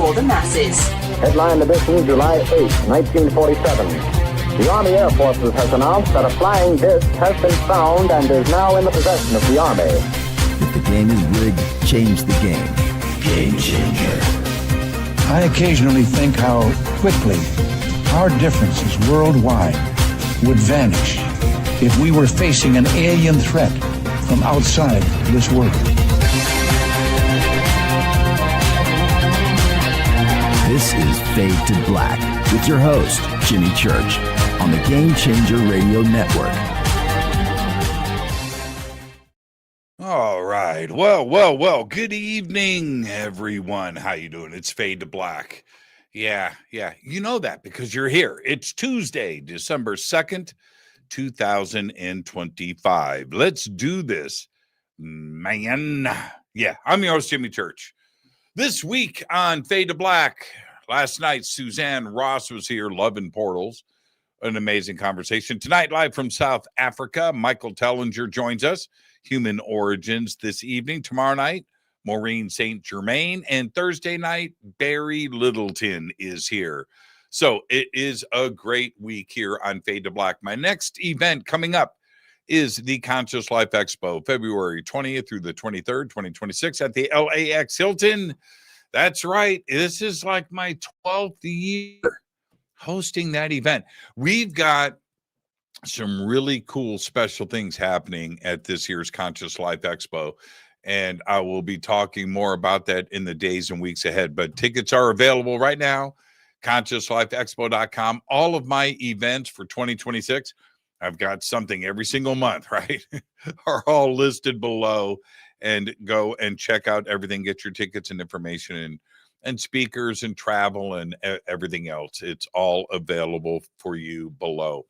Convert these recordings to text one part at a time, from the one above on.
for the masses. Headline edition, July 8, 1947. The Army Air Forces has announced that a flying disc has been found and is now in the possession of the Army. If the game is rigged, change the game. Game changer. I occasionally think how quickly our differences worldwide would vanish if we were facing an alien threat from outside this world. This is Fade to Black with your host, Jimmy Church, on the Game Changer Radio Network. All right. Well. Good evening, everyone. How you doing? It's Fade to Black. Yeah. You know that because you're here. It's Tuesday, December 2nd, 2025. Let's do this, man. Yeah, I'm your host, Jimmy Church. This week on Fade to Black, last night, Suzanne Ross was here, Loving Portals. An amazing conversation. Tonight, live from South Africa, Michael Tellinger joins us. Human Origins this evening. Tomorrow night, Maureen St. Germain. And Thursday night, Barry Littleton is here. So it is a great week here on Fade to Black. My next event coming up is the Conscious Life Expo, February 20th through the 23rd, 2026 at the LAX Hilton. That's right. This is like my 12th year hosting that event. We've got some really cool special things happening at this year's Conscious Life Expo, and I will be talking more about that in the days and weeks ahead. But tickets are available right now, consciouslifeexpo.com. All of my events for 2026, I've got something every single month, right, are all listed below. And go and check out everything, get your tickets and information and speakers and travel and everything else. It's all available for you below.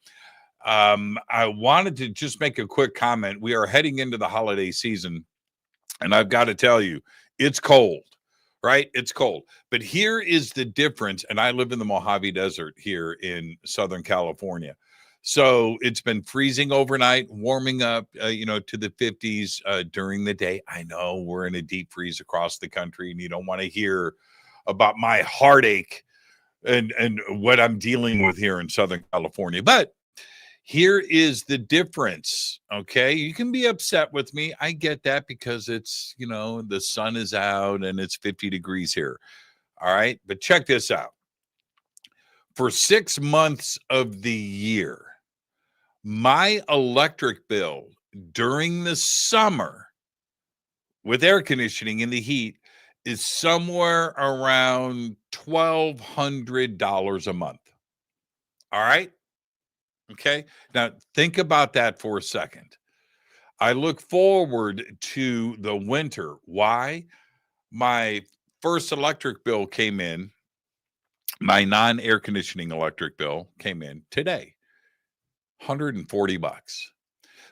I wanted to just make a quick comment. We are heading into the holiday season, and I've got to tell you, it's cold, right? It's cold. But here is the difference, and I live in the Mojave Desert here in Southern California. So it's been freezing overnight, warming up, to the 50s during the day. I know we're in a deep freeze across the country, and you don't want to hear about my heartache and what I'm dealing with here in Southern California. But here is the difference, okay? You can be upset with me. I get that because it's, the sun is out and it's 50 degrees here. All right? But check this out. For 6 months of the year, my electric bill during the summer with air conditioning in the heat is somewhere around $1,200 a month. All right? Okay. Now think about that for a second. I look forward to the winter. Why? My first electric bill came in, my non-air conditioning electric bill came in today. $140.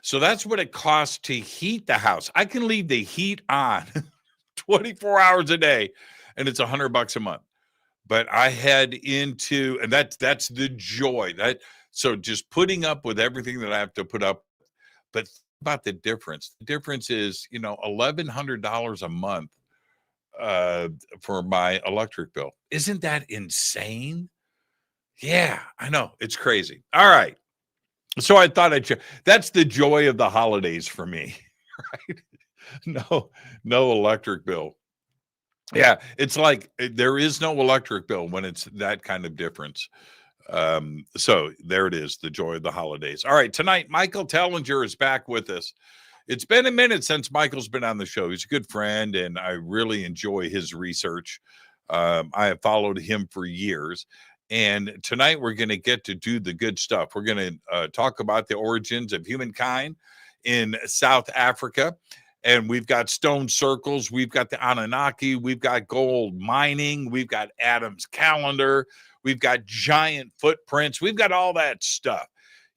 So that's what it costs to heat the house. I can leave the heat on 24 hours a day and it's $100 a month. But I head into, and that's the joy. So just putting up with everything that I have to put up. But think about the difference. The difference is, $1,100 a month for my electric bill. Isn't that insane? Yeah, I know. It's crazy. All right. So I thought that's the joy of the holidays for me, right? No electric bill. Yeah, it's like there is no electric bill when it's that kind of difference. So there it is, the joy of the holidays. All right, tonight, Michael Tellinger is back with us. It's been a minute since Michael's been on the show. He's a good friend, and I really enjoy his research. I have followed him for years. And tonight we're going to get to do the good stuff. We're going to talk about the origins of humankind in South Africa. And we've got stone circles. We've got the Anunnaki. We've got gold mining. We've got Adam's calendar. We've got giant footprints. We've got all that stuff.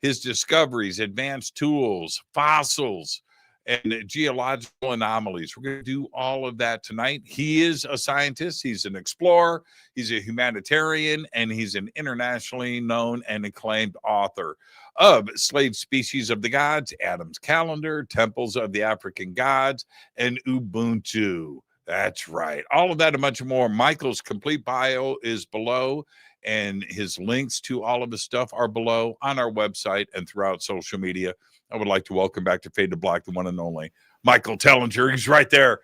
His discoveries, advanced tools, fossils, and geological anomalies. We're going to do all of that tonight. He is a scientist. He's an explorer. He's a humanitarian, and he's an internationally known and acclaimed author of Slave Species of the Gods, Adam's Calendar, Temples of the African Gods, and Ubuntu That's right. All of that and much more. Michael's complete bio is below, and his links to all of his stuff are below on our website and throughout social media. I would like to welcome back to Fade to Black, the one and only Michael Tellinger. He's right there.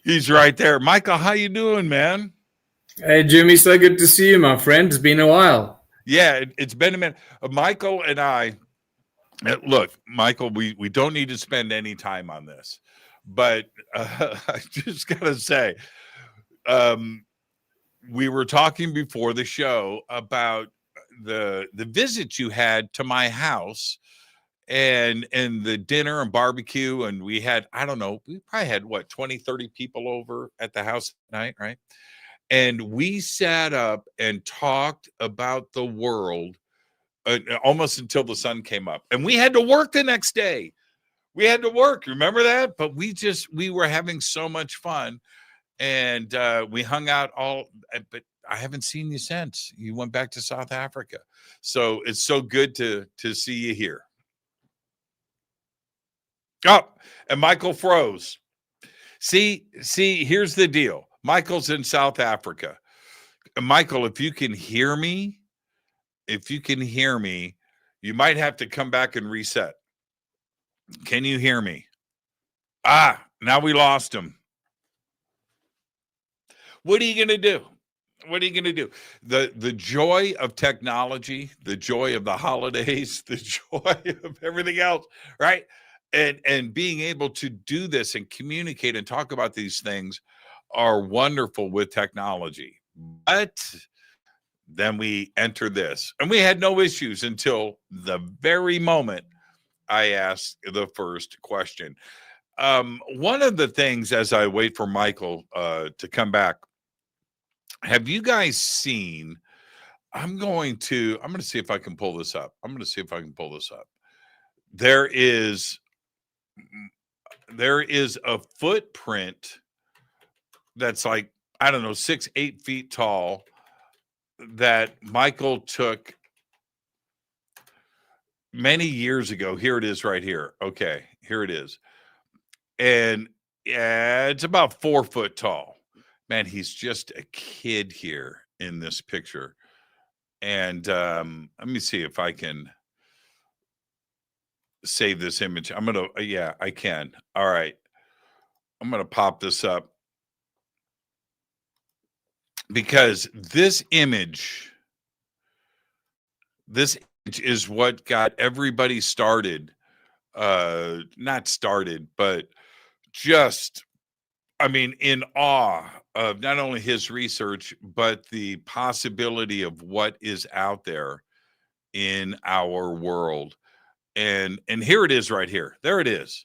He's right there. Michael, how you doing, man? Hey, Jimmy, so good to see you, my friend. It's been a while. Yeah, it's been a minute. Michael and I, look, Michael, we don't need to spend any time on this, but I just got to say, we were talking before the show about the visit you had to my house and the dinner and barbecue, and we had, I don't know, we probably had what, 20, 30 people over at the house tonight, right? And we sat up and talked about the world almost until the sun came up, and we had to work the next day. We had to work, remember that? But we were having so much fun, and we hung out all, but I haven't seen you since. You went back to South Africa. So it's so good to see you here. Oh, and Michael froze. See, here's the deal. Michael's in South Africa. Michael, if you can hear me, you might have to come back and reset. Can you hear me? Now we lost him. What are you going to do? What are you going to do? The joy of technology, the joy of the holidays, the joy of everything else, right? And being able to do this and communicate and talk about these things are wonderful with technology. But then we enter this, and we had no issues until the very moment I asked the first question. One of the things, as I wait for Michael to come back, have you guys seen, I'm going to see if I can pull this up. There is a footprint that's like, I don't know, 6-8 feet tall that Michael took many years ago. Here it is right here. Okay, here it is. And it's about 4 foot tall. Man, he's just a kid here in this picture. And let me see if I can save this image. Yeah, I can. All right. I'm going to pop this up, because this image is what got everybody started. Not started, but just, I mean, in awe of not only his research, but the possibility of what is out there in our world. And here it is right here. There it is.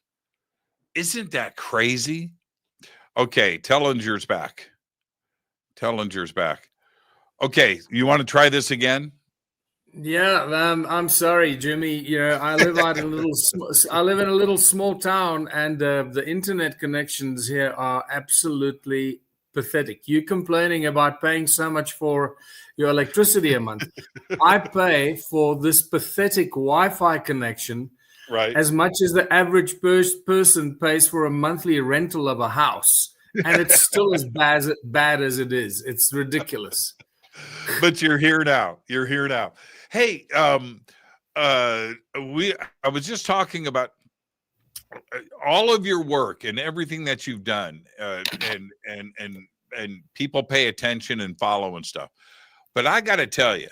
Isn't that crazy? Okay, Tellinger's back. Okay, you want to try this again? Yeah, I'm sorry, Jimmy. You know, I live in a little small town, and the internet connections here are absolutely pathetic. You're complaining about paying so much for your electricity a month. I pay for this pathetic Wi-Fi connection, right, as much as the average person pays for a monthly rental of a house, and it's still as bad as it is. It's ridiculous. But you're here now. Hey, I was just talking about all of your work and everything that you've done, and people pay attention and follow and stuff. But I got to tell you,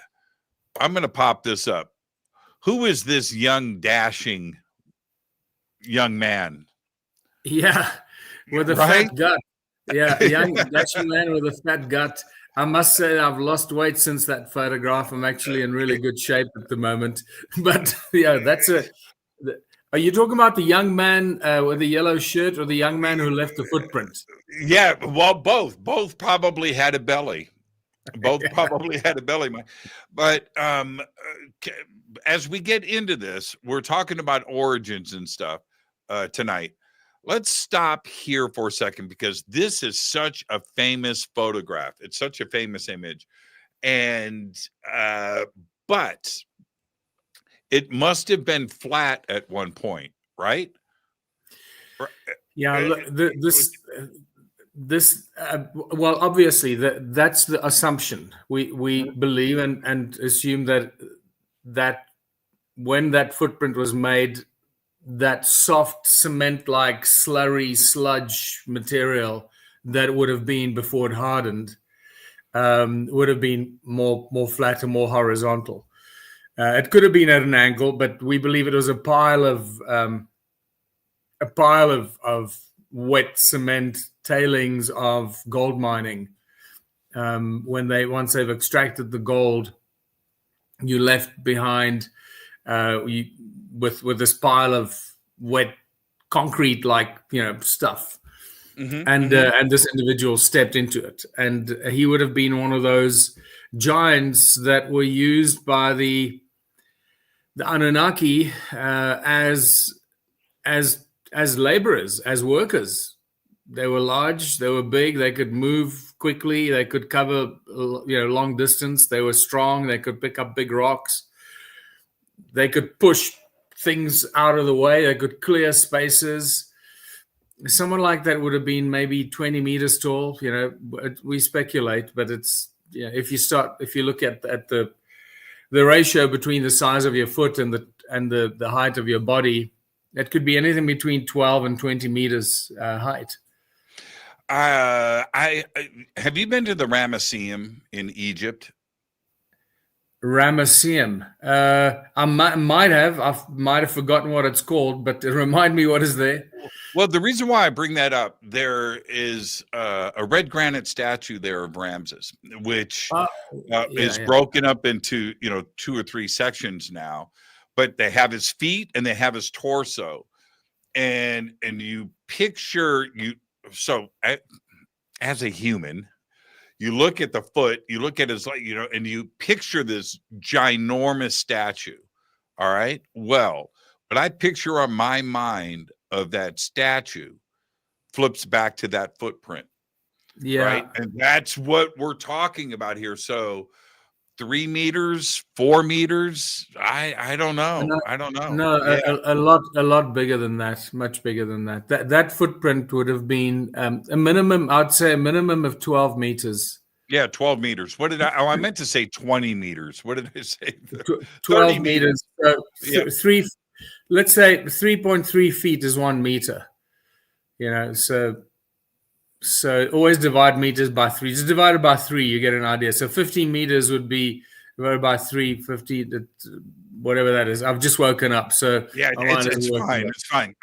I'm going to pop this up. Who is this young, dashing young man? Yeah, with a fat gut. Yeah, a young dashing man with a fat gut. I must say I've lost weight since that photograph. I'm actually in really good shape at the moment. But yeah, are you talking about the young man with the yellow shirt, or the young man who left the footprint? Yeah, well, both probably had a belly. Both probably had a belly. But as we get into this, we're talking about origins and stuff tonight. Let's stop here for a second, because this is such a famous photograph. It's such a famous image. And but it must have been flat at one point, right? Yeah, well, obviously that's the assumption. We believe and assume that when that footprint was made, that soft cement-like slurry sludge material that would have been before it hardened would have been more flat and more horizontal. It could have been at an angle, but we believe it was a pile of wet cement tailings of gold mining. Once they've extracted the gold, you left behind with this pile of wet concrete, like stuff. And this individual stepped into it, and he would have been one of those giants that were used by the Anunnaki as laborers, as workers. They were large, they were big, they could move quickly, they could cover long distance, they were strong, they could pick up big rocks, they could push things out of the way, they could clear spaces. Someone like that would have been maybe 20 meters tall. We speculate, but it's if you look at the ratio between the size of your foot and the height of your body, it could be anything between 12 and 20 meters height. Have you been to the Ramesseum in Egypt? Ramesseum. I might have forgotten what it's called, but remind me what is there. Well, the reason why I bring that up, there is a red granite statue there of Ramses, which is broken up into 2 or 3 sections now. But they have his feet and they have his torso, and you picture so as a human. You look at the foot, you look at his, and you picture this ginormous statue. All right. Well, what I picture on my mind of that statue flips back to that footprint. Yeah. Right. And that's what we're talking about here. So 3 meters, 4 meters. I don't know. I don't know. No, a lot bigger than that, much bigger than that. That footprint would have been a minimum, I'd say a minimum of 12 meters. Yeah, 12 meters. What did I meant to say 20 meters. What did I say? 12 meters. Let's say 3.3 feet is 1 meter. So always divide meters by 3. Just divide it by 3, you get an idea. So 15 meters would be divided by 3, 50, whatever that is. I've just woken up, so yeah, it's fine. It's fine.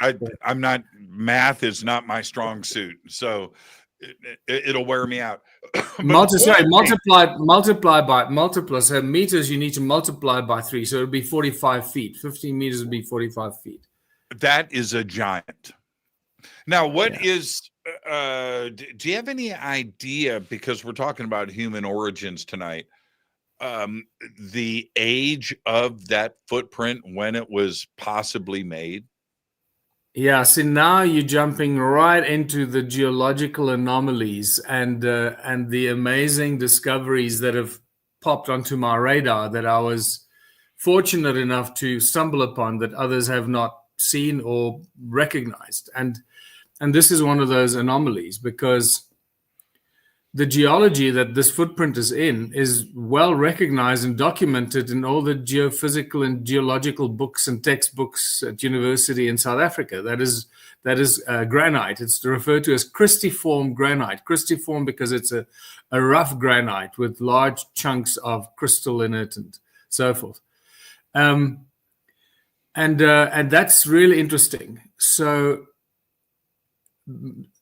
I'm not. Math is not my strong suit, so it'll wear me out. Multiply. So meters you need to multiply by 3, so it would be 45 feet. 15 meters would be 45 feet. That is a giant. Now, what is? Do you have any idea? Because we're talking about human origins tonight. The age of that footprint when it was possibly made. Yeah, so now you're jumping right into the geological anomalies and the amazing discoveries that have popped onto my radar that I was fortunate enough to stumble upon that others have not seen or recognized. And this is one of those anomalies because the geology that this footprint is in is well recognized and documented in all the geophysical and geological books and textbooks at university in South Africa. That is granite. It's referred to as cristiform granite. Cristiform because it's a rough granite with large chunks of crystal in it and so forth. And that's really interesting. So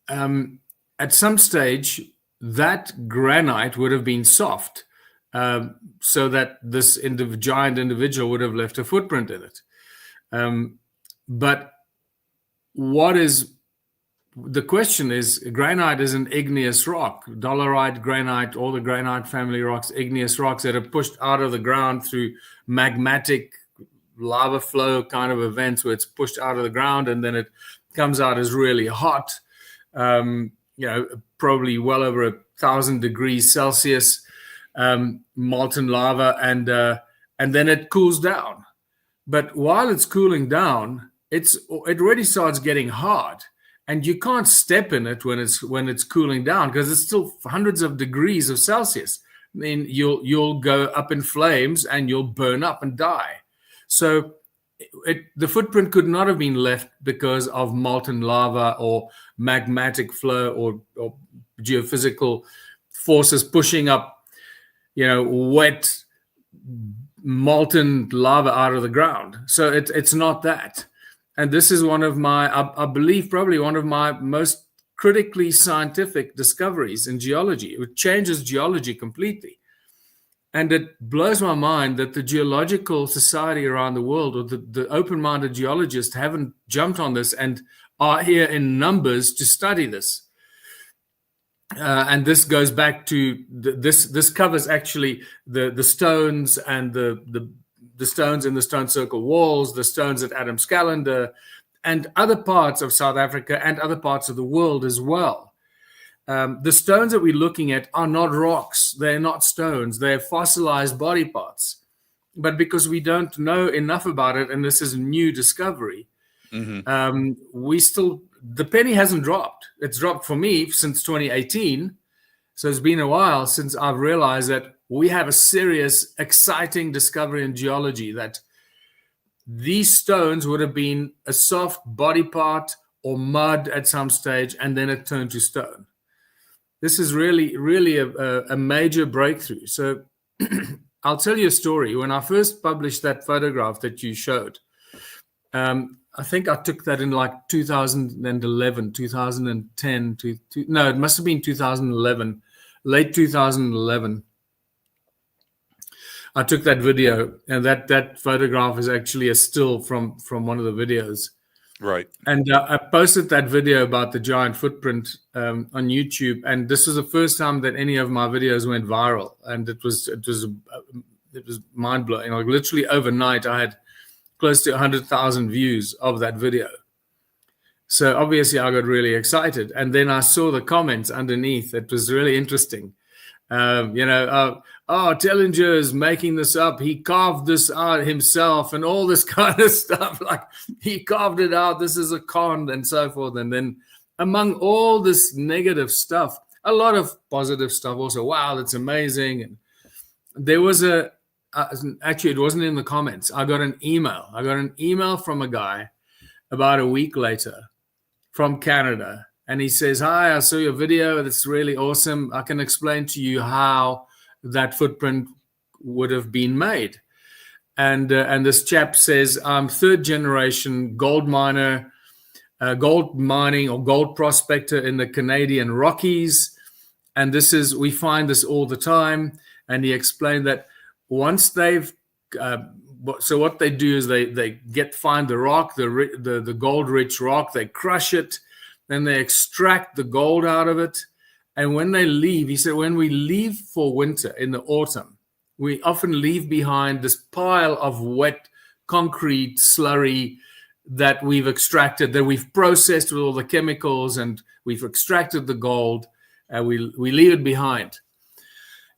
at some stage, that granite would have been soft, so that this giant individual would have left a footprint in it. But the question is, granite is an igneous rock, dolerite, granite, all the granite family rocks, igneous rocks that are pushed out of the ground through magmatic lava flow kind of events where it's pushed out of the ground and then it comes out as really hot, probably well over 1,000 degrees Celsius, molten lava, and then it cools down. But while it's cooling down, it already starts getting hard, and you can't step in it when it's cooling down, because it's still hundreds of degrees of Celsius. I mean, you'll go up in flames and you'll burn up and die. So the footprint could not have been left because of molten lava or magmatic flow or geophysical forces pushing up, wet molten lava out of the ground. So it's not that. And this is one of my, I believe, probably one of my most critically scientific discoveries in geology. It changes geology completely. And it blows my mind that the geological society around the world, or the open-minded geologists, haven't jumped on this and are here in numbers to study this. And this goes back to this covers actually the stones and the stones in the stone circle walls, the stones at Adam's Calendar, and other parts of South Africa and other parts of the world as well. The stones that we're looking at are not rocks. They're not stones. They're fossilized body parts. But because we don't know enough about it, and this is a new discovery, the penny hasn't dropped. It's dropped for me since 2018. So it's been a while since I've realized that we have a serious, exciting discovery in geology, that these stones would have been a soft body part or mud at some stage, and then it turned to stone. This is really, really a major breakthrough. So I'll tell you a story. When I first published that photograph that you showed, I think I took that in like 2011, 2010. No, it must have been 2011, late 2011. I took that video, and that photograph is actually a still from one of the videos. Right. And I posted that video about the giant footprint on YouTube, and this was the first time that any of my videos went viral, and it was mind blowing. Like literally overnight, I had close to 100,000 views of that video. So obviously, I got really excited, and then I saw the comments underneath. It was really interesting. Tellinger is making this up. He carved this out himself and all this kind of stuff. Like he carved it out. This is a con and so forth. And then among all this negative stuff, a lot of positive stuff also. Wow, that's amazing. And there was actually, it wasn't in the comments. I got an email from a guy about a week later from Canada. And he says, "Hi, I saw your video. That's really awesome. I can explain to you how that footprint would have been made." And this chap says, "I'm third generation gold miner, gold mining or gold prospector in the Canadian Rockies. And we find this all the time." And he explained that once they've, so what they do is they find the rock, the gold rich rock, they crush it. Then they extract the gold out of it. And when they leave, he said, when we leave for winter in the autumn, we often leave behind this pile of wet concrete slurry that we've extracted, that we've processed with all the chemicals, and we've extracted the gold, and we leave it behind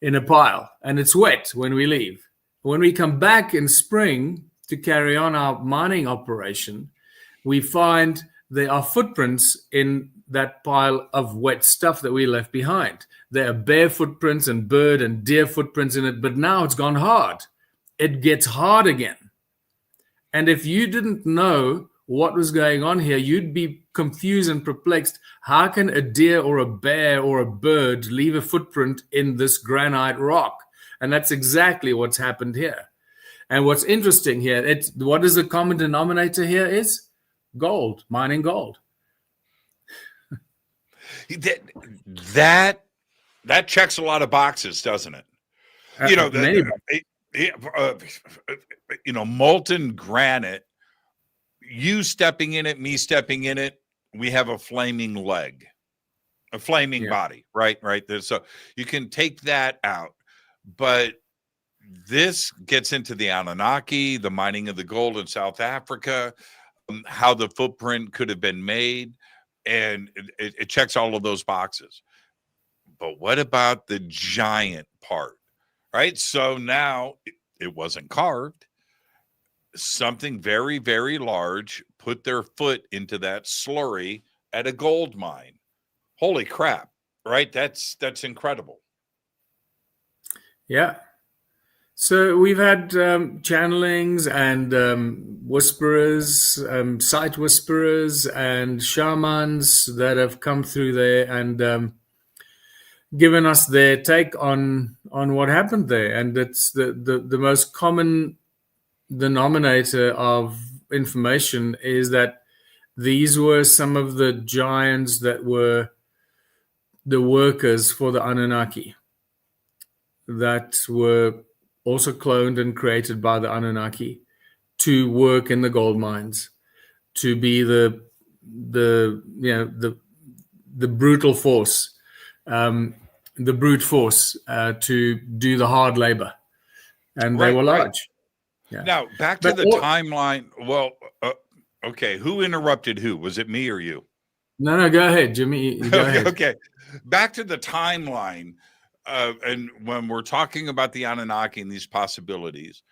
in a pile. And it's wet when we leave. When we come back in spring to carry on our mining operation, we find there are footprints in that pile of wet stuff that we left behind. There are bear footprints and bird and deer footprints in it, but now it's gone hard. It gets hard again. And if you didn't know what was going on here, you'd be confused and perplexed. How can a deer or a bear or a bird leave a footprint in this granite rock? And that's exactly what's happened here. And what's interesting here, what is the common denominator here is? Gold, mining gold. That checks a lot of boxes, doesn't it? Molten granite, you stepping in it, me stepping in it, we have a flaming leg, a flaming body, right there. So you can take that out, but this gets into the Anunnaki, the mining of the gold in South Africa, how the footprint could have been made, and it checks all of those boxes. But what about the giant part, right? So now it wasn't carved. Something very, very large put their foot into that slurry at a gold mine. Holy crap, right? That's incredible. Yeah. So we've had channelings and whisperers, sight whisperers, and shamans that have come through there and given us their take on what happened there. And it's the most common denominator of information is that these were some of the giants that were the workers for the Anunnaki, that were also cloned and created by the Anunnaki to work in the gold mines, to be the brutal force, the brute force, to do the hard labor, and they were large. Yeah. Now back to the timeline. Well, okay, who interrupted who? Was it me or you? No, go ahead, Jimmy. Go ahead. Okay, back to the timeline. And when we're talking about the Anunnaki and these possibilities,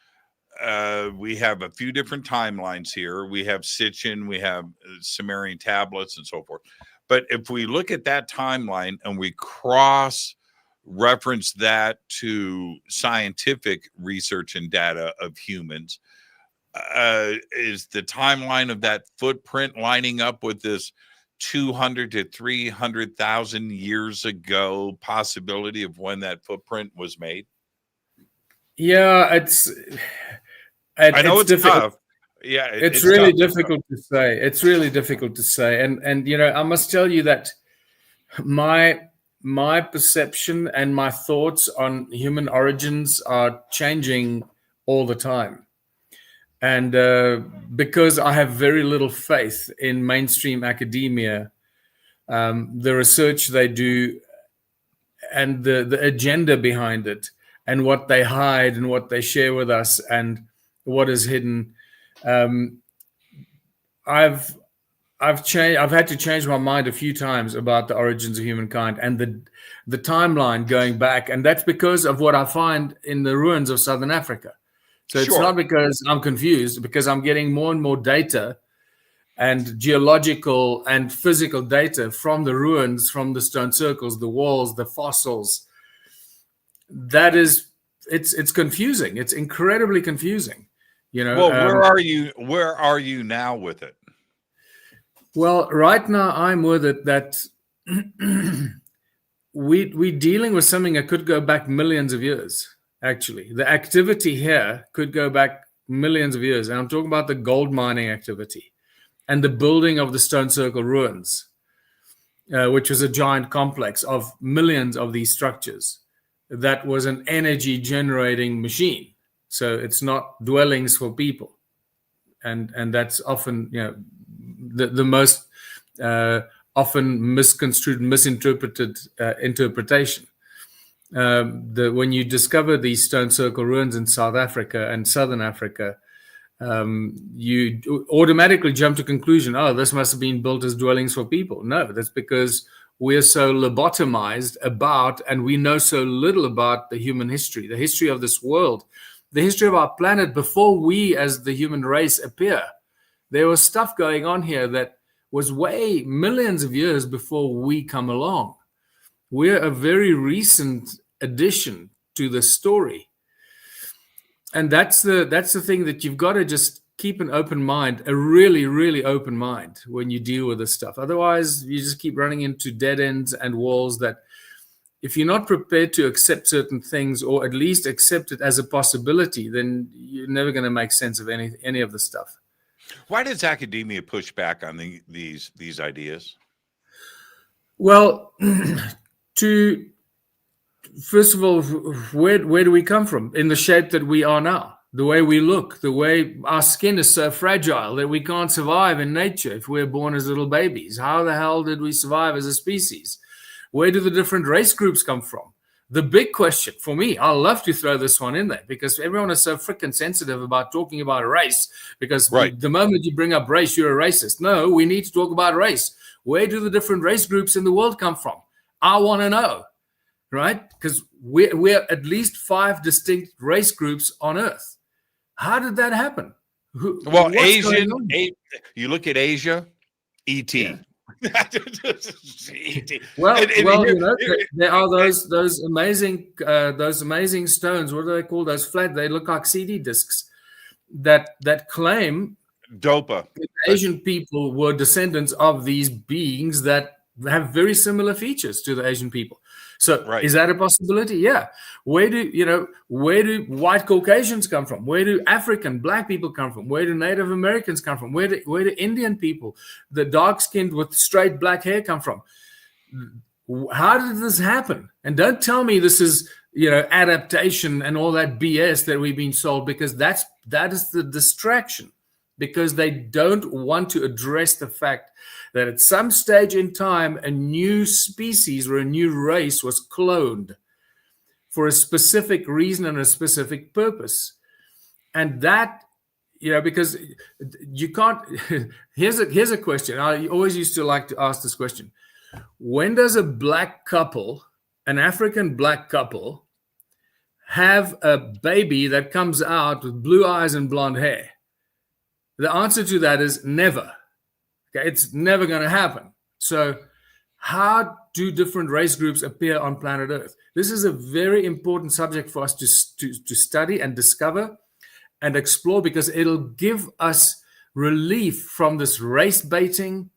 we have a few different timelines here. We have Sitchin, we have Sumerian tablets, and so forth. But if we look at that timeline and we cross-reference that to scientific research and data of humans, is the timeline of that footprint lining up with this 200 to 300,000 years ago possibility of when that footprint was made? Yeah, I know it's difficult. tough. Yeah, it's really difficult to say. It's really difficult to say, and I must tell you that my perception and my thoughts on human origins are changing all the time. And because I have very little faith in mainstream academia, the research they do and the agenda behind it, and what they hide and what they share with us and what is hidden, I've had to change my mind a few times about the origins of humankind and the timeline going back, and that's because of what I find in the ruins of Southern Africa. So it's not because I'm confused, because I'm getting more and more data and geological and physical data from the ruins, from the stone circles, the walls, the fossils. It's confusing. It's incredibly confusing. Well, where are you now with it? Well, right now I'm with it that we're dealing with something that could go back millions of years. Actually, the activity here could go back millions of years. And I'm talking about the gold mining activity and the building of the stone circle ruins, which was a giant complex of millions of these structures. That was an energy generating machine. So it's not dwellings for people. And that's often, the most often misconstrued, misinterpreted interpretation. When you discover these stone circle ruins in South Africa and Southern Africa, you automatically jump to conclusion, this must have been built as dwellings for people. No, that's because we're so lobotomized about, and we know so little about the human history, the history of this world, the history of our planet before we as the human race appear. There was stuff going on here that was way millions of years before we come along. We're a very recent addition to the story. And that's the thing that you've got to just keep an open mind, a really, really open mind when you deal with this stuff. Otherwise, you just keep running into dead ends and walls that if you're not prepared to accept certain things, or at least accept it as a possibility, then you're never going to make sense of any of the stuff. Why does academia push back on these ideas? Well, first of all, where do we come from in the shape that we are now? The way we look, the way our skin is so fragile that we can't survive in nature if we're born as little babies. How the hell did we survive as a species? Where do the different race groups come from? The big question for me, I love to throw this one in there because everyone is so freaking sensitive about talking about race, because the moment you bring up race, you're a racist. No, we need to talk about race. Where do the different race groups in the world come from? I want to know, right? Because we're at least 5 distinct race groups on Earth. How did that happen? Well, you look at Asia, ET. Well, And well, here- you know, here- there are those amazing stones. What do they call those flat? They look like CD discs that claim Dopa. that Asian people were descendants of these beings that have very similar features to the Asian people. So Right. is that a possibility? Yeah. Where do white Caucasians come from? Where do African black people come from? Where do Native Americans come from? Where do Indian people, the dark-skinned with straight black hair, come from? How did this happen? And don't tell me this is, adaptation and all that BS that we've been sold, because that is the distraction, because they don't want to address the fact that at some stage in time, a new species or a new race was cloned for a specific reason and a specific purpose. And that, because you can't, here's a question. I always used to like to ask this question. When does a black couple, an African black couple, have a baby that comes out with blue eyes and blonde hair? The answer to that is never. Okay, it's never going to happen. So how do different race groups appear on planet Earth? This is a very important subject for us to study and discover and explore, because it'll give us relief from this race baiting,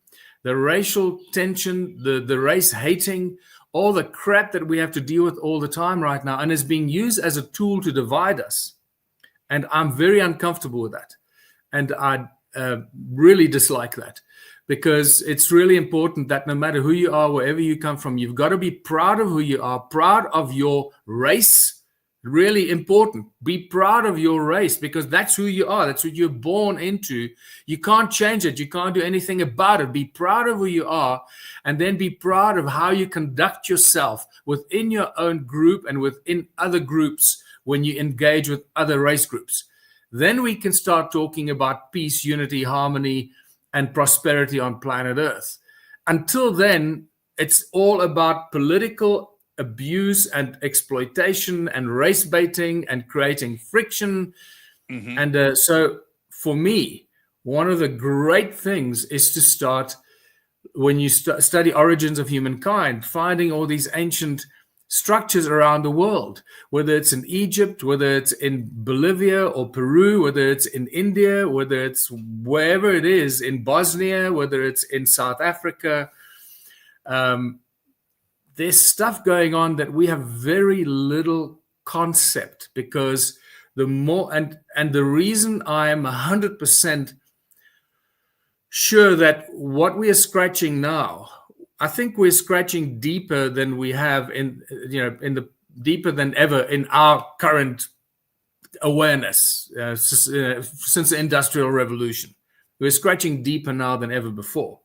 the racial tension, the race hating, all the crap that we have to deal with all the time right now, and is being used as a tool to divide us. And I'm very uncomfortable with that. And I really dislike that, because it's really important that no matter who you are, wherever you come from, you've got to be proud of who you are, proud of your race. Really important. Be proud of your race, because that's who you are. That's what you're born into. You can't change it. You can't do anything about it. Be proud of who you are, and then be proud of how you conduct yourself within your own group and within other groups when you engage with other race groups. Then we can start talking about peace, unity, harmony, and prosperity on planet Earth. Until then, it's all about political abuse and exploitation and race baiting and creating friction. Mm-hmm. And so for me, one of the great things is to start, when you study origins of humankind, finding all these ancient structures around the world, whether it's in Egypt, whether it's in Bolivia or Peru, whether it's in India, whether it's wherever it is, in Bosnia, whether it's in South Africa. There's stuff going on that we have very little concept, because the more, and the reason I am 100% sure that what we are scratching now, I think we're scratching deeper than we have deeper than ever in our current awareness since the Industrial Revolution. We're scratching deeper now than ever before.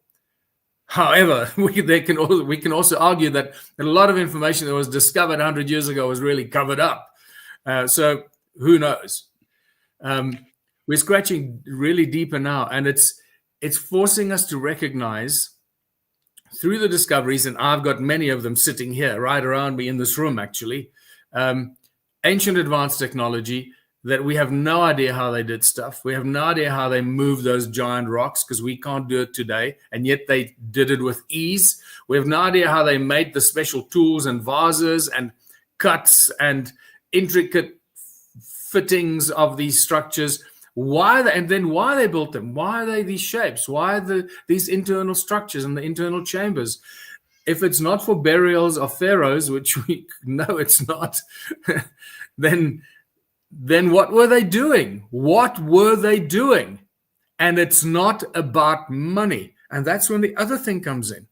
However, we can also argue that a lot of information that was discovered 100 years ago was really covered up. So who knows? We're scratching really deeper now, and it's forcing us to recognize through the discoveries, and I've got many of them sitting here right around me in this room, actually, ancient advanced technology that we have no idea how they did stuff. We have no idea how they moved those giant rocks, because we can't do it today, and yet they did it with ease. We have no idea how they made the special tools and vases and cuts and intricate fittings of these structures. Why they built them? Why are they these shapes? Why these internal structures and the internal chambers? If it's not for burials of pharaohs, which we know it's not, then what were they doing? What were they doing? And it's not about money. And that's when the other thing comes in.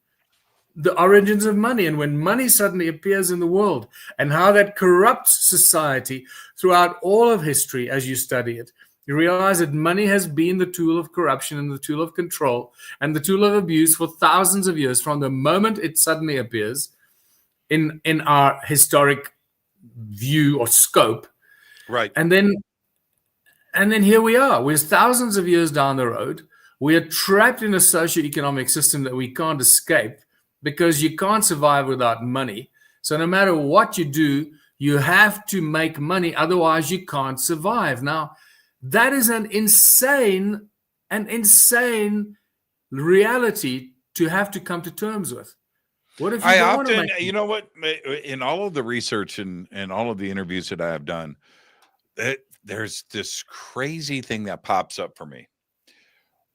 The origins of money, and when money suddenly appears in the world, and how that corrupts society throughout all of history as you study it. You realize that money has been the tool of corruption and the tool of control and the tool of abuse for thousands of years, from the moment it suddenly appears in our historic view or scope. Right. And then here we are. We're thousands of years down the road. We are trapped in a socioeconomic system that we can't escape, because you can't survive without money. So no matter what you do, you have to make money. Otherwise, you can't survive. Now, that is an insane reality to have to come to terms with? What if you I don't want to often, make you know what, in all of the research and all of the interviews that I have done, there's this crazy thing that pops up for me.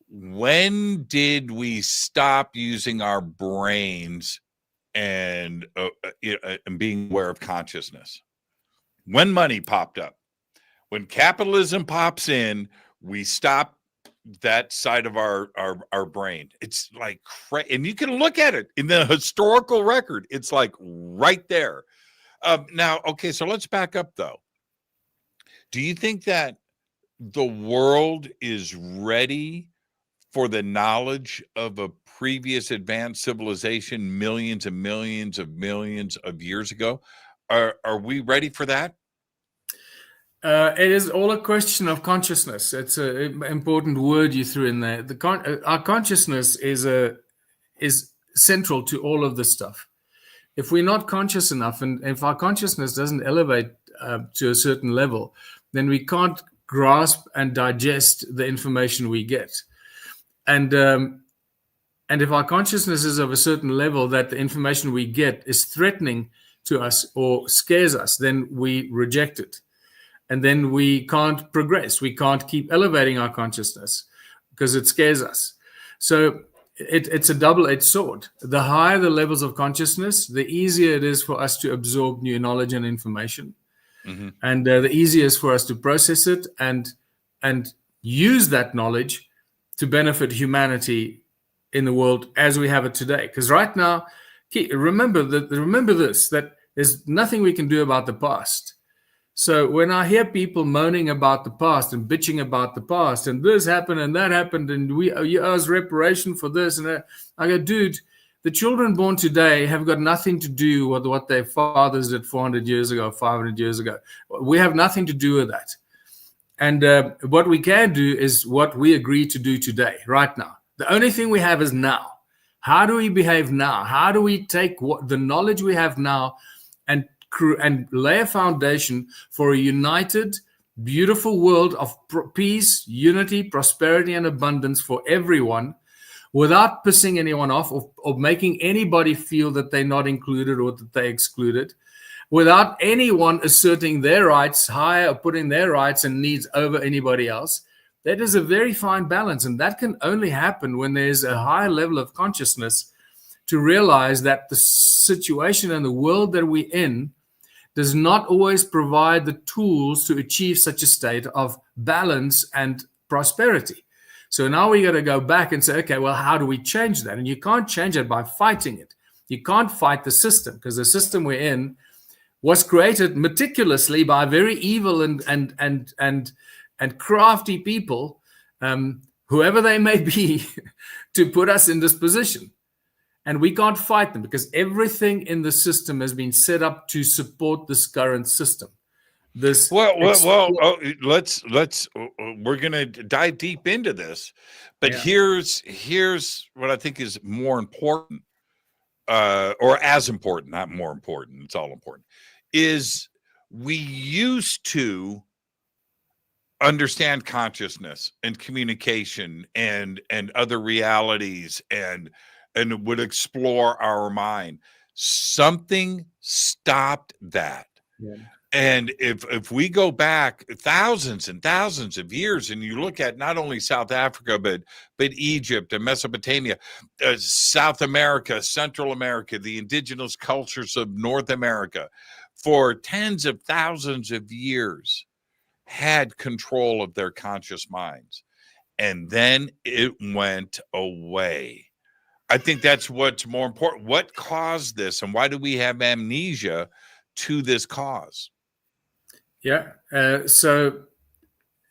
When did we stop using our brains and being aware of consciousness? When money popped up, when capitalism pops in, we stop that side of our brain. It's like, and you can look at it in the historical record. It's like right there. Now, okay, so let's back up though. Do you think that the world is ready for the knowledge of a previous advanced civilization millions and millions of years ago? Are we ready for that? It is all a question of consciousness. It's an important word you threw in there. Our consciousness is central to all of this stuff. If we're not conscious enough, and if our consciousness doesn't elevate to a certain level, then we can't grasp and digest the information we get. And if our consciousness is of a certain level that the information we get is threatening to us or scares us, then we reject it. And then we can't progress. We can't keep elevating our consciousness because it scares us. So it's a double-edged sword. The higher the levels of consciousness, the easier it is for us to absorb new knowledge and information. Mm-hmm. And the easier it is for us to process it and use that knowledge to benefit humanity in the world as we have it today. Because right now, remember this, that there's nothing we can do about the past. So when I hear people moaning about the past and bitching about the past and this happened and that happened and you owe us reparation for this and that, I go, dude, the children born today have got nothing to do with what their fathers did 400 years ago, 500 years ago. We have nothing to do with that. And what we can do is what we agree to do today, right now. The only thing we have is now. How do we behave now? How do we take the knowledge we have now and lay a foundation for a united, beautiful world of peace, unity, prosperity, and abundance for everyone, without pissing anyone off or making anybody feel that they're not included or that they're excluded, without anyone asserting their rights higher or putting their rights and needs over anybody else. That is a very fine balance, and that can only happen when there's a high level of consciousness to realize that the situation and the world that we're in does not always provide the tools to achieve such a state of balance and prosperity. So now we got to go back and say, okay, well, how do we change that? And you can't change it by fighting it. You can't fight the system, because the system we're in was created meticulously by very evil and crafty people, whoever they may be, to put us in this position. And we can't fight them because everything in the system has been set up to support this current system. Let's we're going to dive deep into this, but here's what I think is more important, or as important, not more important. It's all important. Is we used to understand consciousness and communication and other realities and would explore our mind. Something stopped that. Yeah. And if we go back thousands and thousands of years, and you look at not only South Africa, but Egypt and Mesopotamia, South America, Central America, the indigenous cultures of North America, for tens of thousands of years, had control of their conscious minds. And then it went away. I think that's what's more important. What caused this, and why do we have amnesia to this cause? Yeah, so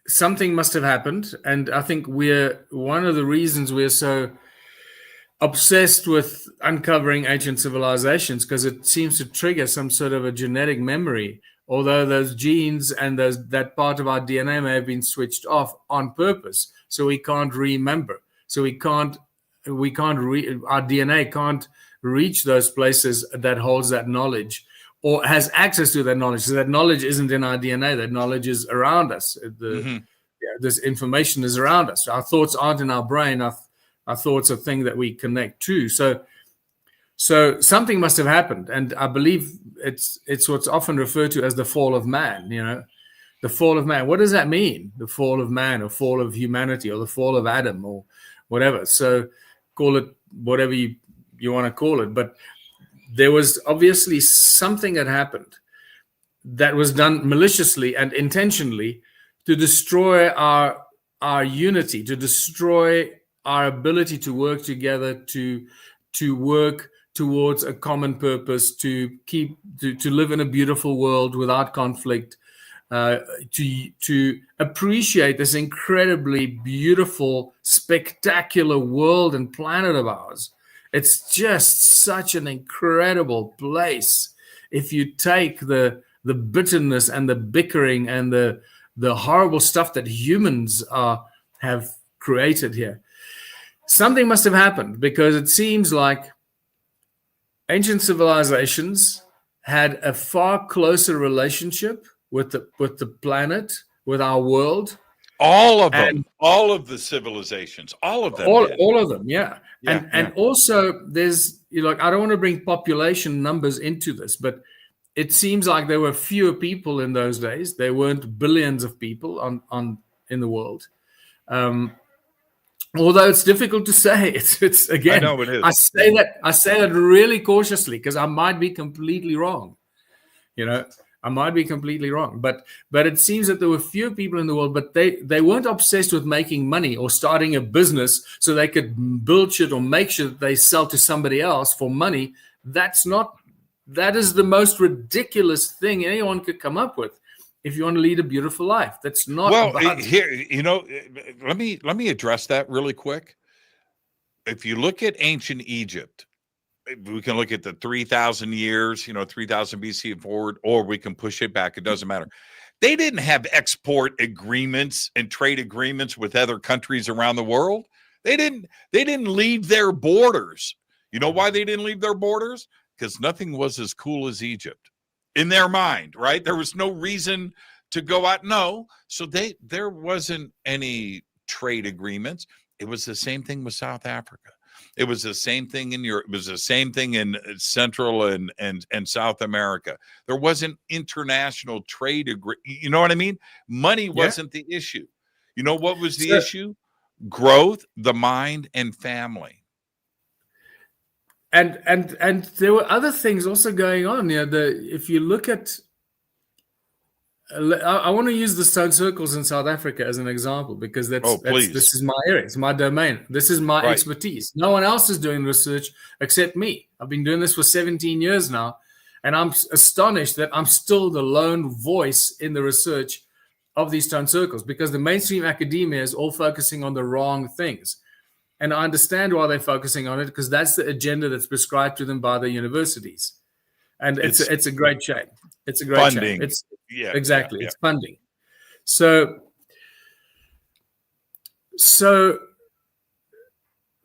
something must have happened, and I think one of the reasons we're so obsessed with uncovering ancient civilizations, because it seems to trigger some sort of a genetic memory, although those genes and that part of our DNA may have been switched off on purpose, so we can't remember. So our DNA can't reach those places that holds that knowledge or has access to that knowledge. So that knowledge isn't in our DNA. That knowledge is around us. This information is around us. Our thoughts aren't in our brain. Our thoughts are things that we connect to. So something must have happened, and I believe it's what's often referred to as the fall of man. The fall of man. What does that mean? The fall of man, or fall of humanity, or the fall of Adam, or whatever. So call it whatever you want to call it. But there was obviously something that happened that was done maliciously and intentionally to destroy our unity, to destroy our ability to work together, to work towards a common purpose, to live in a beautiful world without conflict, to appreciate this incredibly beautiful, spectacular world and planet of ours. It's just such an incredible place. If you take the bitterness and the bickering and the horrible stuff that humans have created here, something must have happened, because it seems like ancient civilizations had a far closer relationship with the planet, with our world. All of them, all of the civilizations, all of them. All of them, yeah. And also there's, I don't want to bring population numbers into this, but it seems like there were fewer people in those days. There weren't billions of people in the world. Although it's difficult to say, it's again. I know it is. I say that really cautiously, because I might be completely wrong. I might be completely wrong, but it seems that there were few people in the world, but they weren't obsessed with making money or starting a business so they could build shit or make sure that they sell to somebody else for money. That is the most ridiculous thing anyone could come up with. If you want to lead a beautiful life, that's not. Well, here, let me address that really quick. If you look at ancient Egypt, we can look at the 3,000 years, 3,000 BC and forward, or we can push it back. It doesn't matter. They didn't have export agreements and trade agreements with other countries around the world. They didn't leave their borders. You know why they didn't leave their borders? Because nothing was as cool as Egypt in their mind, right? There was no reason to go out. No. So there wasn't any trade agreements. It was the same thing with South Africa. It was the same thing in Europe. It was the same thing in Central and South America. There wasn't international trade You know what I mean? Money wasn't the issue. You know what was the issue? Growth, the mind, and family. And there were other things also going on. If you look at, I want to use the stone circles in South Africa as an example, because this is my area, it's my domain, this is my expertise. No one else is doing research except me. I've been doing this for 17 years now, and I'm astonished that I'm still the lone voice in the research of these stone circles, because the mainstream academia is all focusing on the wrong things. And I understand why they're focusing on it, because that's the agenda that's prescribed to them by the universities. And it's a great shame. It's a great funding. shame. Exactly. It's funding. So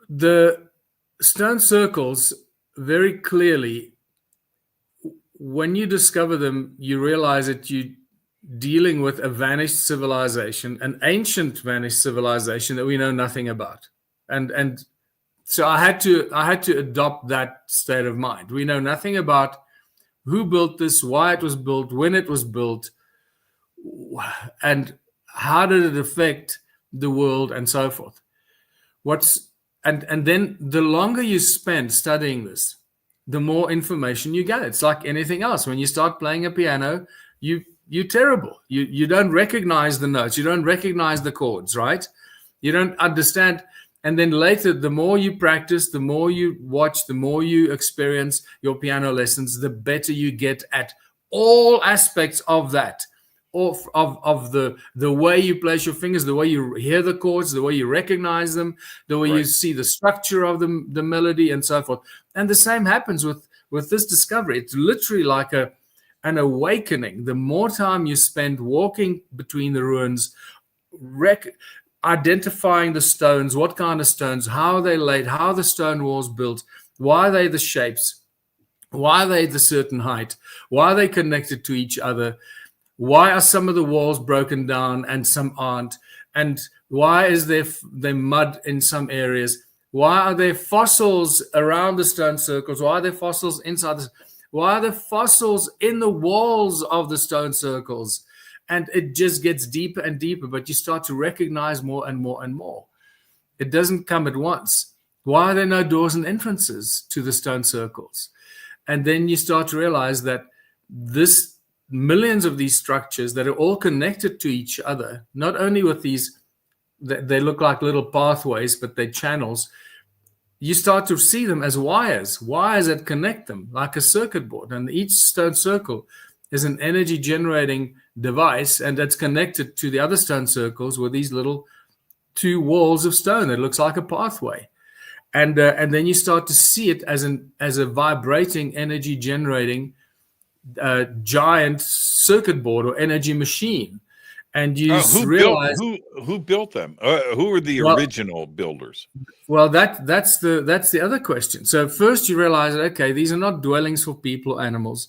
the stone circles, very clearly, when you discover them, you realize that you're dealing with a vanished civilization, an ancient vanished civilization that we know nothing about. And so I had to adopt that state of mind. We know nothing about who built this, why it was built, when it was built, and how did it affect the world, and so forth. And then the longer you spend studying this, the more information you get. It's like anything else. When you start playing a piano, you're terrible. You don't recognize the notes. You don't recognize the chords, right? You don't understand. And then later, the more you practice, the more you watch, the more you experience your piano lessons, the better you get at all aspects of that, of the way you place your fingers, the way you hear the chords, the way you recognize them, the way you see the structure of the melody, and so forth. And the same happens with this discovery. It's literally like an awakening. The more time you spend walking between the ruins, identifying the stones, what kind of stones, how they laid, how the stone walls built, why are they the shapes, why are they the certain height, why are they connected to each other, why are some of the walls broken down and some aren't, and why is there mud in some areas. Why are there fossils around the stone circles? Why are there fossils inside the? Why are there fossils in the walls of the stone circles? And it just gets deeper and deeper, but you start to recognize more and more and more. It doesn't come at once. Why are there no doors and entrances to the stone circles? And then you start to realize that this millions of these structures that are all connected to each other, not only with these, they look like little pathways, but they're channels. You start to see them as wires that connect them like a circuit board. And each stone circle is an energy generating device, and that's connected to the other stone circles with these little 2 walls of stone that looks like a pathway. And then you start to see it as a vibrating, energy generating giant circuit board or energy machine. And you realize who built them? Who were the original builders? Well, that's the other question. So first you realize that, okay, these are not dwellings for people or animals.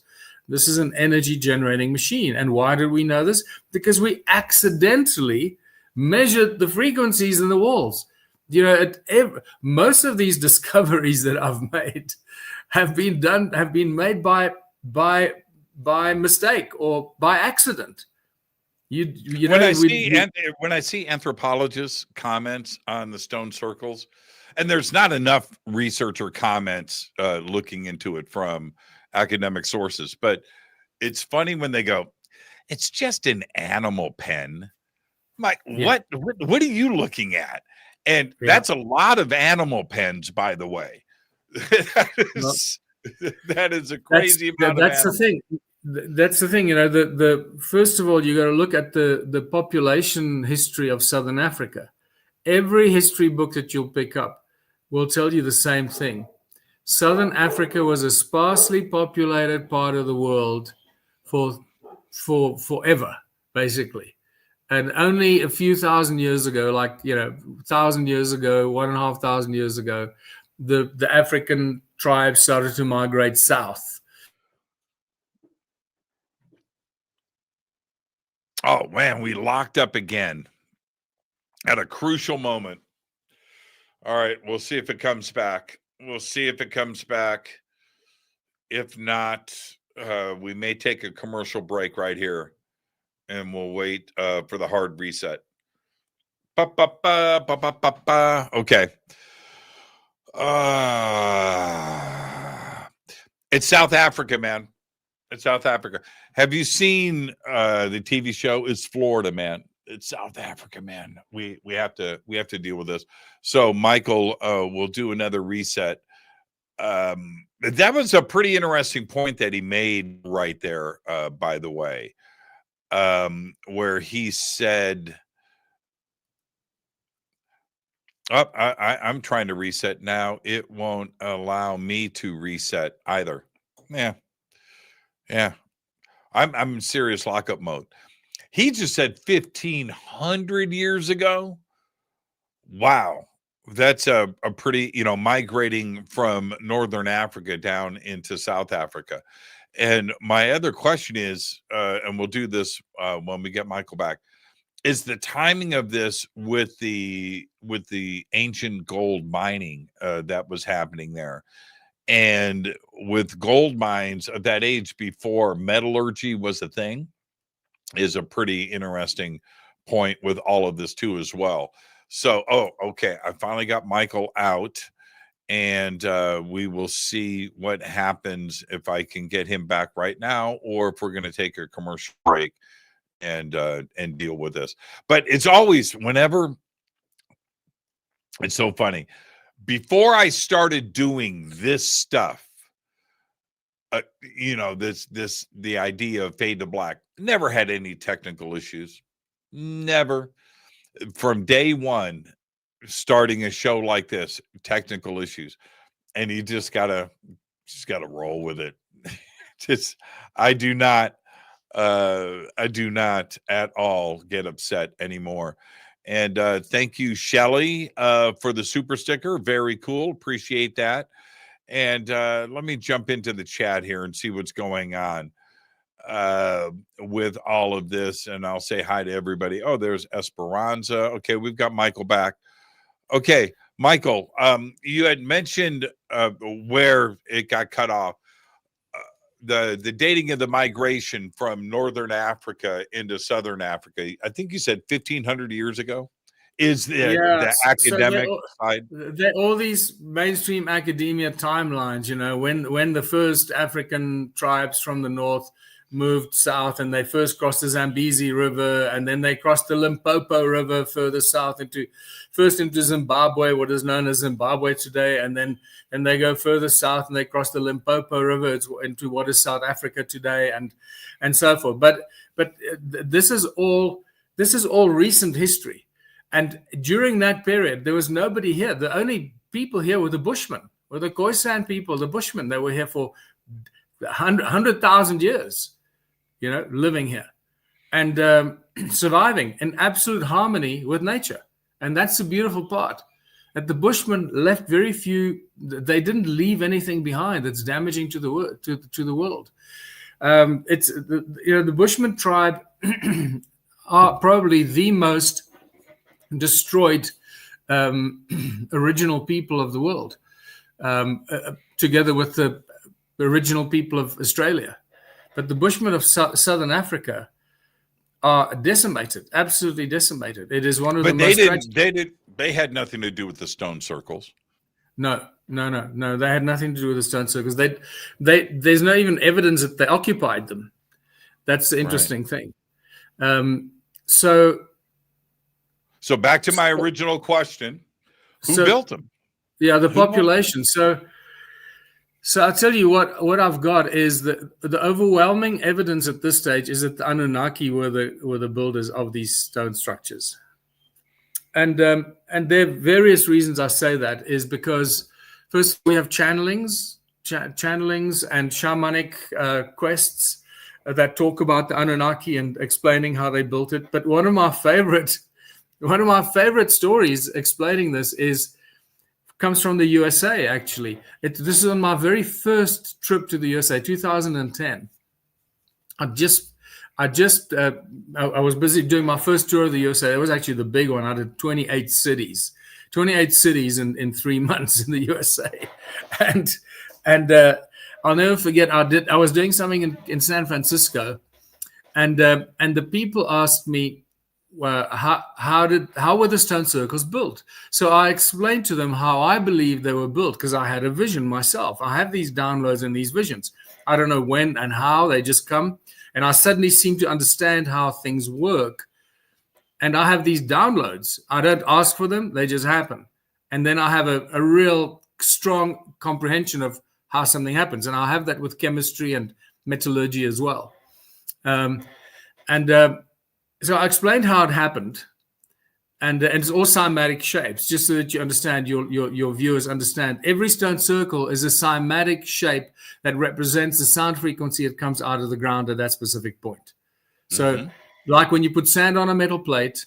This is an energy generating machine. And why did we know this? Because we accidentally measured the frequencies in the walls. You know, most of these discoveries that I've made have been made by mistake or by accident. When I see anthropologists' comments on the stone circles, and there's not enough research or comments looking into it from academic sources, but it's funny when they go, "It's just an animal pen." I'm like, what are you looking at? And that's a lot of animal pens, by the way. That is a crazy amount. That's the thing. That's the thing, you know, the first of all, you got to look at the population history of Southern Africa. Every history book that you'll pick up will tell you the same thing. Southern Africa was a sparsely populated part of the world for forever, basically. And only a few thousand years ago, like, you know, 1,000 years ago, 1,500 years ago, the African tribes started to migrate south. Oh, man, we locked up again at a crucial moment. All right, we'll see if it comes back. If not, we may take a commercial break right here, and we'll wait for the hard reset. Okay. It's South Africa, man. It's South Africa. Have you seen the TV show? It's Florida, man. It's South Africa, man. We have to deal with this. So Michael will do another reset. That was a pretty interesting point that he made right there, by the way, where he said, I'm trying to reset now. It won't allow me to reset either. Yeah. I'm in serious lockup mode. He just said 1,500 years ago. Wow. That's a pretty, you know, migrating from Northern Africa down into South Africa. And my other question is, and we'll do this when we get Michael back, is the timing of this with the ancient gold mining that was happening there. And with gold mines of that age before metallurgy was a thing is a pretty interesting point with all of this too as well. So, okay. I finally got Michael out, and we will see what happens if I can get him back right now, or if we're going to take a commercial break and deal with this. But it's always, whenever, it's so funny. Before I started doing this stuff, you know, the idea of Fade to Black, never had any technical issues. Never. From day one, starting a show like this, technical issues. And you just gotta roll with it. I do not at all get upset anymore. And thank you, Shelly, for the super sticker. Very cool. Appreciate that. And let me jump into the chat here and see what's going on with all of this. And I'll say hi to everybody. Oh, there's Esperanza. Okay, we've got Michael back. Okay, Michael, you had mentioned where it got cut off. The dating of the migration from northern Africa into southern Africa. I think you said 1,500 years ago. Is the academic side? All these mainstream academia timelines, when the first African tribes from the north moved south and they first crossed the Zambezi River, and then they crossed the Limpopo River further south into Zimbabwe, what is known as Zimbabwe today, and then they go further south and they cross the Limpopo River into what is South Africa today, and so forth. But this is all recent history. And during that period, there was nobody here. The only people here were the Bushmen, were the Khoisan people, the Bushmen. They were here for 100,000 years, living here and surviving in absolute harmony with nature. And that's the beautiful part. That the Bushmen left very few. They didn't leave anything behind that's damaging to the world. It's the Bushman tribe are probably the most destroyed original people of the world, together with the original people of Australia. But the Bushmen of southern Africa are decimated, absolutely decimated. It is one of the most. They had nothing to do with the stone circles. No. They had nothing to do with the stone circles. There's no even evidence that they occupied them. That's the interesting thing. So back to my original question: Who built them? Yeah, the population. So I'll tell you what I've got is the overwhelming evidence at this stage is that the Anunnaki were the builders of these stone structures, and there are various reasons I say that is because first we have channelings and shamanic quests that talk about the Anunnaki and explaining how they built it. But one of my favorite stories explaining this comes from the USA, actually. This is on my very first trip to the USA, 2010. I was busy doing my first tour of the USA. It was actually the big one. I did 28 cities in 3 months in the USA. And I'll never forget, I was doing something in San Francisco, and the people asked me, how were the stone circles built? So I explained to them how I believe they were built, because I had a vision myself. I have these downloads and these visions. I don't know when and how, they just come, and I suddenly seem to understand how things work. And I have these downloads. I don't ask for them, they just happen. And then I have a real strong comprehension of how something happens. And I have that with chemistry and metallurgy as well. So I explained how it happened, and it's all cymatic shapes, just so that you understand, your viewers understand. Every stone circle is a cymatic shape that represents the sound frequency that comes out of the ground at that specific point. So, like when you put sand on a metal plate,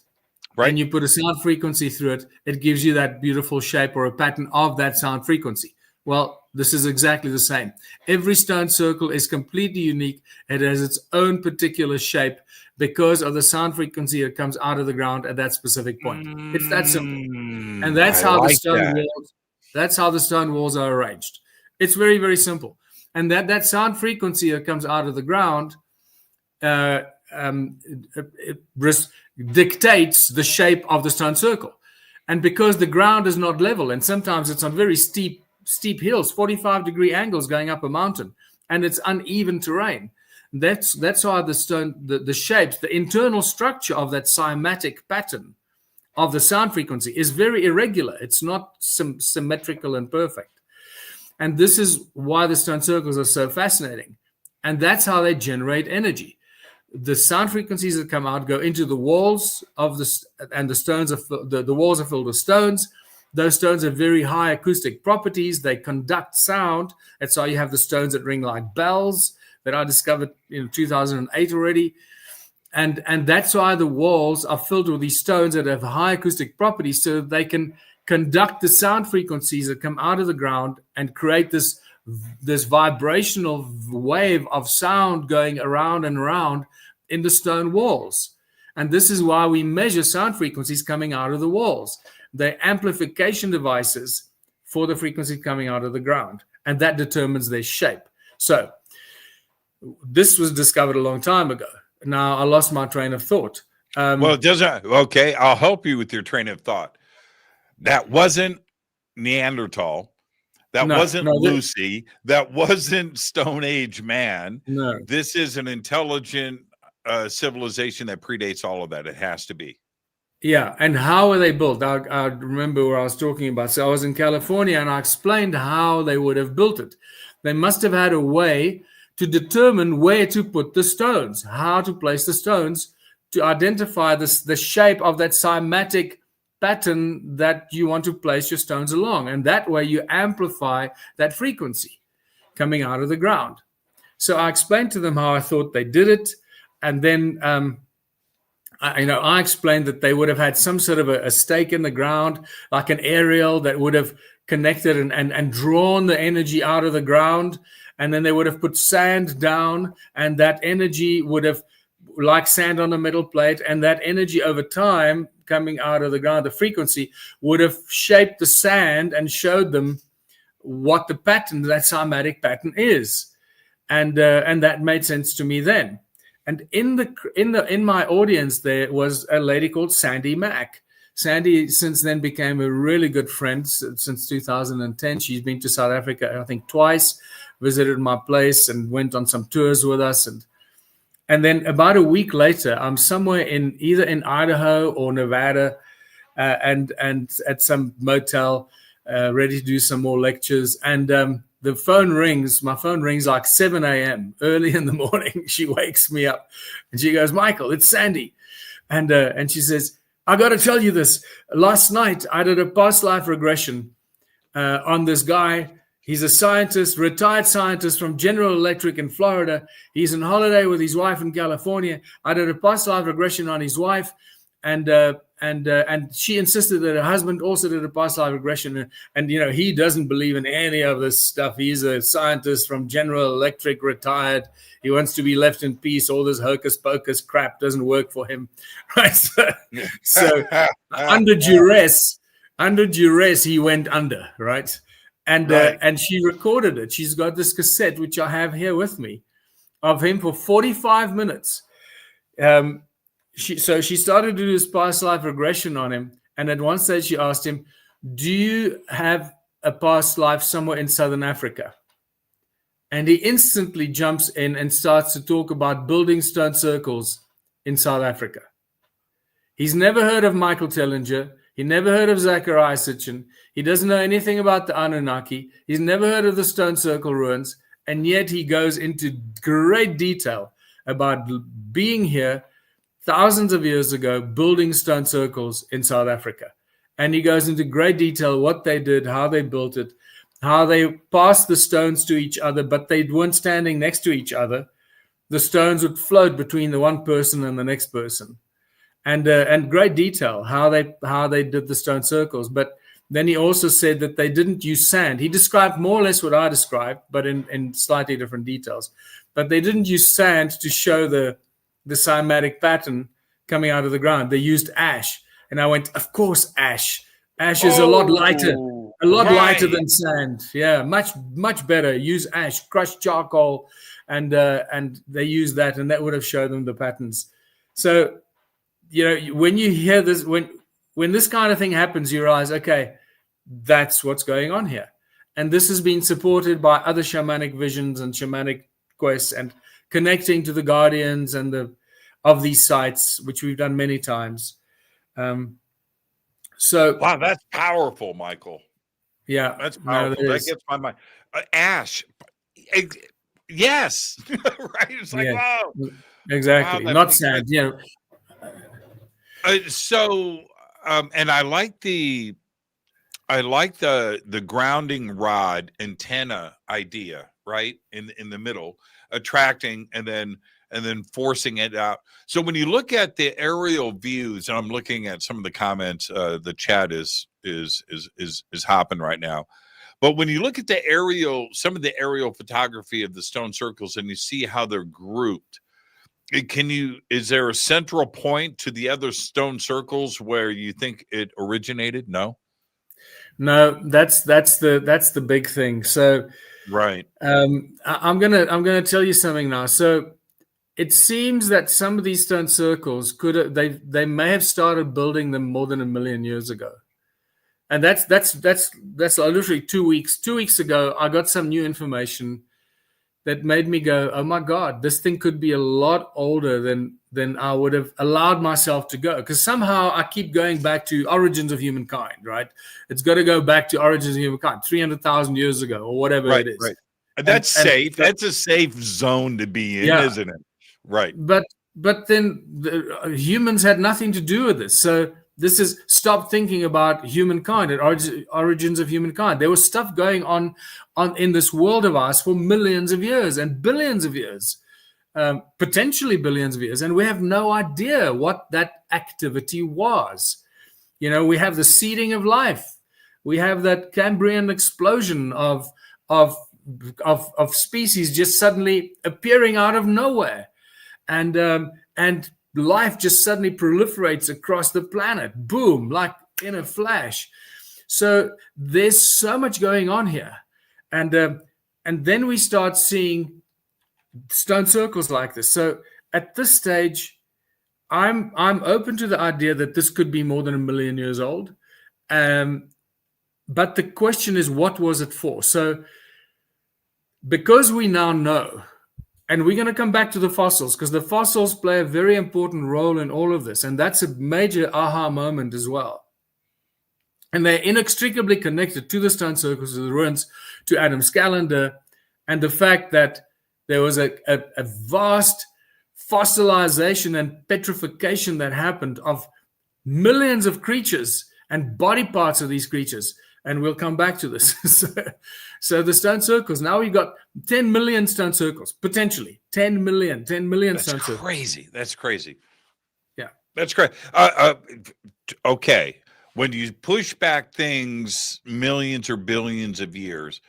and you put a sound frequency through it, it gives you that beautiful shape or a pattern of that sound frequency. Well, this is exactly the same. Every stone circle is completely unique. It has its own particular shape because of the sound frequency that comes out of the ground at that specific point. It's that simple. And that's how the stone walls are arranged. It's very, very simple. And that sound frequency that comes out of the ground dictates the shape of the stone circle. And because the ground is not level, and sometimes it's on very steep hills, 45-degree angles going up a mountain, and it's uneven terrain. That's why the shapes, the internal structure of that cymatic pattern of the sound frequency is very irregular. It's not symmetrical and perfect. And this is why the stone circles are so fascinating. And that's how they generate energy. The sound frequencies that come out go into the walls of and the stones the walls are filled with stones. Those stones have very high acoustic properties. They conduct sound. That's why you have the stones that ring like bells that I discovered in 2008 already. And that's why the walls are filled with these stones that have high acoustic properties, so that they can conduct the sound frequencies that come out of the ground and create this vibrational wave of sound going around and around in the stone walls. And this is why we measure sound frequencies coming out of the walls. They're amplification devices for the frequency coming out of the ground, and that determines their shape. So this was discovered a long time ago. Now I lost my train of thought. Well, it doesn't. Okay, I'll help you with your train of thought. That wasn't Neanderthal. That wasn't Lucy. That wasn't Stone Age man. No. This is an intelligent civilization that predates all of that. It has to be. Yeah, and how are they built? I remember where I was talking about. So I was in California, and I explained how they would have built it. They must have had a way to determine where to put the stones, how to place the stones, to identify the shape of that cymatic pattern that you want to place your stones along. And that way you amplify that frequency coming out of the ground. So I explained to them how I thought they did it. And then I explained that they would have had some sort of a stake in the ground, like an aerial that would have connected and drawn the energy out of the ground. And then they would have put sand down, and that energy would have, like sand on a metal plate, and that energy over time coming out of the ground, the frequency, would have shaped the sand and showed them what the pattern, that cymatic pattern is. And that made sense to me then. And in my audience there was a lady called Sandy Mack. Sandy since then became a really good friend since 2010. She's been to South Africa, I think, twice, visited my place and went on some tours with us. And then about a week later, I'm somewhere either in Idaho or Nevada, and at some motel, ready to do some more lectures. And the phone rings. My phone rings like 7 a.m. early in the morning. She wakes me up and she goes, "Michael, it's Sandy," and she says, "I got to tell you this. Last night I did a past life regression on this guy. He's a scientist, retired scientist from General Electric in Florida. He's on holiday with his wife in California. I did a past life regression on his wife, and she insisted that her husband also did a past life regression. And he doesn't believe in any of this stuff. He's a scientist from General Electric, retired. He wants to be left in peace. All this hocus pocus crap doesn't work for him, right? So under duress, he went under, right? And she recorded it. She's got this cassette, which I have here with me, of him for 45 minutes. She started to do this past life regression on him. And at one stage she asked him, "Do you have a past life somewhere in Southern Africa?" And he instantly jumps in and starts to talk about building stone circles in South Africa. He's never heard of Michael Tellinger. He never heard of Zachariah Sitchin. He doesn't know anything about the Anunnaki. He's never heard of the stone circle ruins. And yet he goes into great detail about being here thousands of years ago, building stone circles in South Africa. And he goes into great detail what they did, how they built it, how they passed the stones to each other, but they weren't standing next to each other. The stones would float between the one person and the next person. And great detail how they did the stone circles. But then he also said that they didn't use sand. He described more or less what I described, but in slightly different details. But they didn't use sand to show the cymatic pattern coming out of the ground. They used ash. And I went, of course, ash. Ash is a lot lighter lighter than sand. Yeah, much better. Use ash, crushed charcoal, and they use that, and that would have showed them the patterns. So, when you hear this, when this kind of thing happens, you realize, okay, that's what's going on here. And this has been supported by other shamanic visions and shamanic quests and connecting to the guardians and of these sites, which we've done many times. So wow, that's powerful, Michael. Yeah, that's powerful. That gets my mind. Ash, yes, right. It's like wow, exactly. Wow, not sand. And I like the grounding rod antenna idea, right? In the middle, attracting and then forcing it out. So when you look at the aerial views, and I'm looking at some of the comments, the chat is hopping right now. But when you look at some of the aerial photography of the stone circles, and you see how they're grouped, is there a central point to the other stone circles where you think it originated? No. That's the big thing. So Right. I'm gonna tell you something now. So it seems that some of these stone circles they may have started building them more than 1 million years ago. And that's literally 2 weeks. 2 weeks ago, I got some new information that made me go, oh my God, this thing could be a lot older than I would have allowed myself to go. Because somehow I keep going back to origins of humankind, right? It's got to go back to origins of humankind, 300,000 years ago or whatever it is. Right. That's safe. That's a safe zone to be in, isn't it? Right. But then humans had nothing to do with this. So this is stop thinking about humankind and origins of humankind. There was stuff going on in this world of ours for millions of years and billions of years, potentially billions of years, and we have no idea what that activity was. We have the seeding of life. We have that Cambrian explosion of species just suddenly appearing out of nowhere, and life just suddenly proliferates across the planet, boom, like in a flash. So there's so much going on here, and then we start seeing stone circles like this. So at this stage, I'm open to the idea that this could be more than 1 million years old, but the question is, what was it for? So because we now know. And we're going to come back to the fossils, because the fossils play a very important role in all of this. And that's a major aha moment as well. And they're inextricably connected to the stone circles, to the ruins, to Adam's calendar, and the fact that there was a vast fossilization and petrification that happened of millions of creatures and body parts of these creatures. And we'll come back to this. So the stone circles, now we've got 10 million stone circles, potentially 10 million stone circles. That's crazy. Yeah. That's great. Okay. When you push back things millions or billions of years,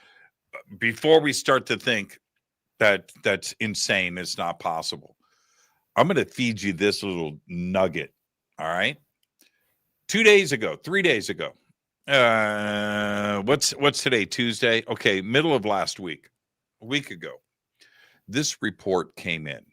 before we start to think that that's insane, it's not possible, I'm going to feed you this little nugget. All right. 3 days ago, what's today, Tuesday? Okay, middle of last week, a week ago, this report came in.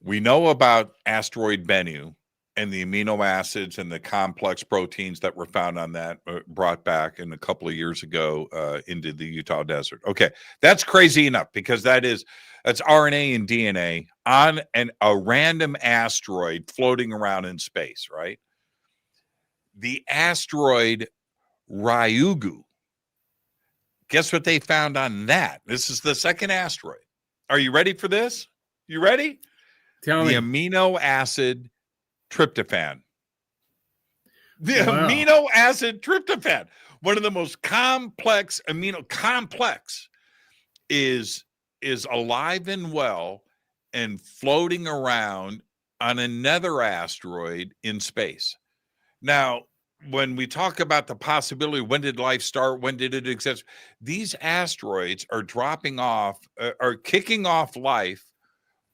We know about asteroid Bennu and the amino acids and the complex proteins that were found on that, brought back in a couple of years ago into the Utah desert. Okay, that's crazy enough, because that's RNA and DNA on a random asteroid floating around in space, right? The asteroid Ryugu. Guess what they found on that? This is the second asteroid. Are you ready for this? You ready? Tell me. The amino acid tryptophan. Amino acid tryptophan. One of the most complex complex is alive and well and floating around on another asteroid in space. Now, when we talk about the possibility, when did life start? When did it exist? These asteroids are dropping off, are kicking off life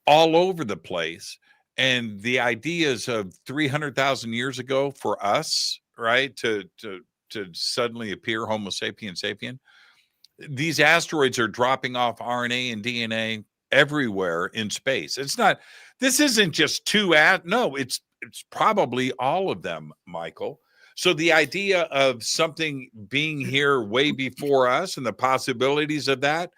all over the place. And the ideas of 300,000 years ago for us, right, to suddenly appear Homo sapien sapien, these asteroids are dropping off RNA and DNA everywhere in space. This isn't just it's probably all of them, Michael. So the idea of something being here way before us and the possibilities of that,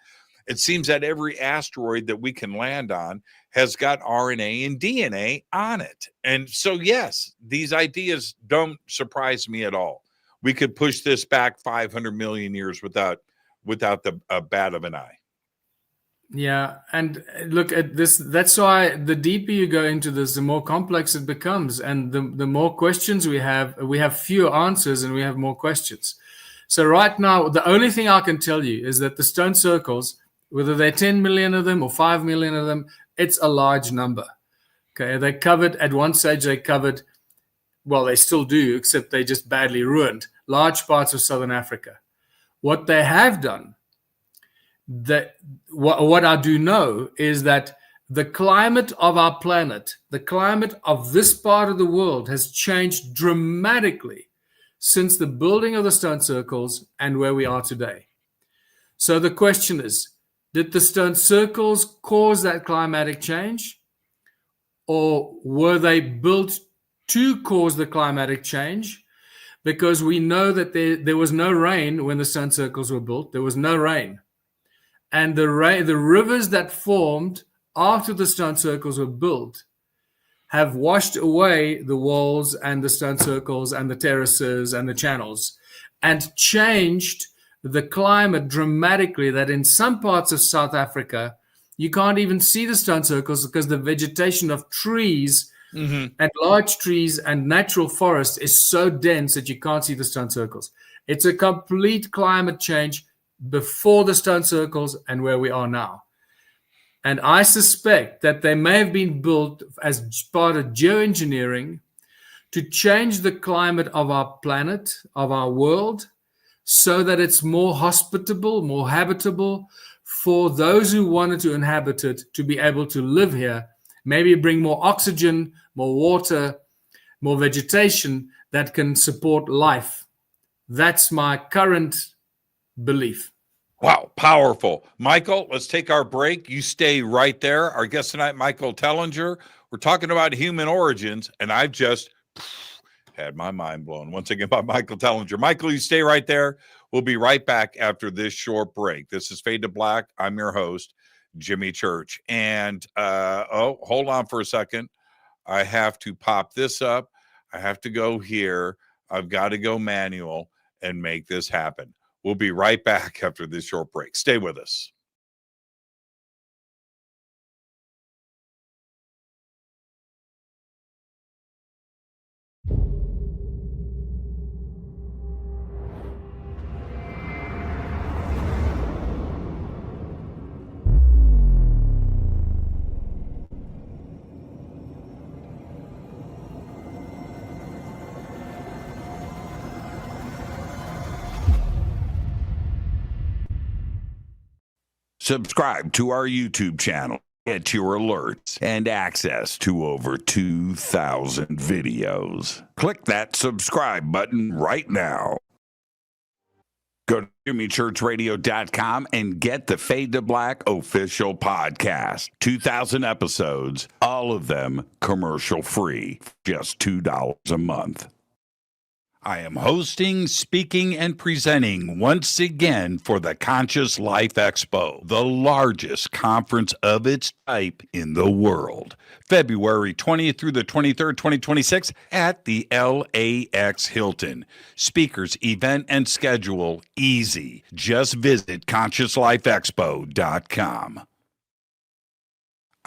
it seems that every asteroid that we can land on has got RNA and DNA on it. And so, yes, these ideas don't surprise me at all. We could push this back 500 million years without the bat of an eye. Yeah, and look at this. That's why the deeper you go into this, the more complex it becomes, and the more questions we have fewer answers, and we have more questions. So right now, the only thing I can tell you is that the stone circles, whether they're 10 million of them or 5 million of them, it's a large number. Okay, they covered at one stage. Well, they still do, except they just badly ruined large parts of southern Africa. What they have done, what I do know is that the climate of our planet, the climate of this part of the world has changed dramatically since the building of the stone circles and where we are today. So the question is, did the stone circles cause that climatic change? Or were they built to cause the climatic change? Because we know that there was no rain when the stone circles were built. There was no rain. And the rivers that formed after the stone circles were built have washed away the walls and the stone circles and the terraces and the channels and changed the climate dramatically, that in some parts of South Africa, you can't even see the stone circles because the vegetation of trees and large trees and natural forest is so dense that you can't see the stone circles. It's a complete climate change before the stone circles and where we are now. And I suspect that they may have been built as part of geoengineering to change the climate of our planet, of our world, so that it's more hospitable, more habitable for those who wanted to inhabit it to be able to live here, maybe bring more oxygen, more water, more vegetation that can support life. That's my current belief. Wow, powerful. Michael, let's take our break. You stay right there. Our guest tonight, Michael Tellinger. We're talking about human origins, and I've just had my mind blown once again by Michael Tellinger. Michael, you stay right there. We'll be right back after this short break. This is Fade to Black. I'm your host, Jimmy Church. And, hold on for a second. I have to pop this up. I have to go here. I've got to go manual and make this happen. We'll be right back after this short break. Stay with us. Subscribe to our YouTube channel. Get your alerts and access to over 2,000 videos. Click that subscribe button right now. Go to JimmyChurchRadio.com and get the Fade to Black official podcast. 2,000 episodes, all of them commercial free, just $2 a month. I am hosting, speaking, and presenting once again for the Conscious Life Expo, the largest conference of its type in the world. February 20th through the 23rd, 2026 at the LAX Hilton. Speakers, event, and schedule easy. Just visit ConsciousLifeExpo.com.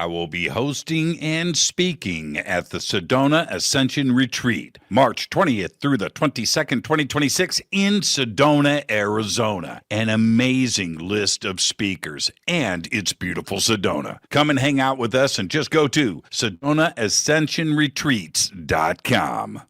I will be hosting and speaking at the Sedona Ascension Retreat, March 20th through the 22nd, 2026 in Sedona, Arizona. An amazing list of speakers, and it's beautiful Sedona. Come and hang out with us and just go to SedonaAscensionRetreats.com.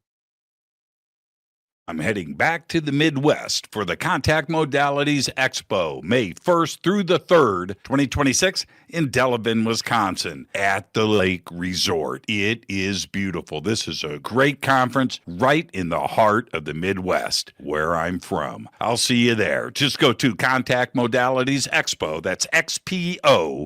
I'm heading back to the Midwest for the Contact Modalities Expo, May 1st through the 3rd, 2026, in Delavan, Wisconsin, at the Lake Resort. It is beautiful. This is a great conference right in the heart of the Midwest, where I'm from. I'll see you there. Just go to Contact Modalities Expo, that's XPO.com.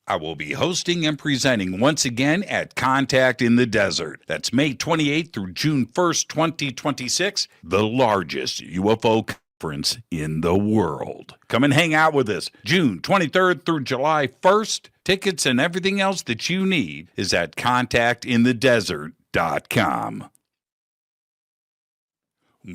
I will be hosting and presenting once again at Contact in the Desert. That's May 28th through June 1st, 2026, the largest UFO conference in the world. Come and hang out with us June 23rd through July 1st. Tickets and everything else that you need is at contactinthedesert.com.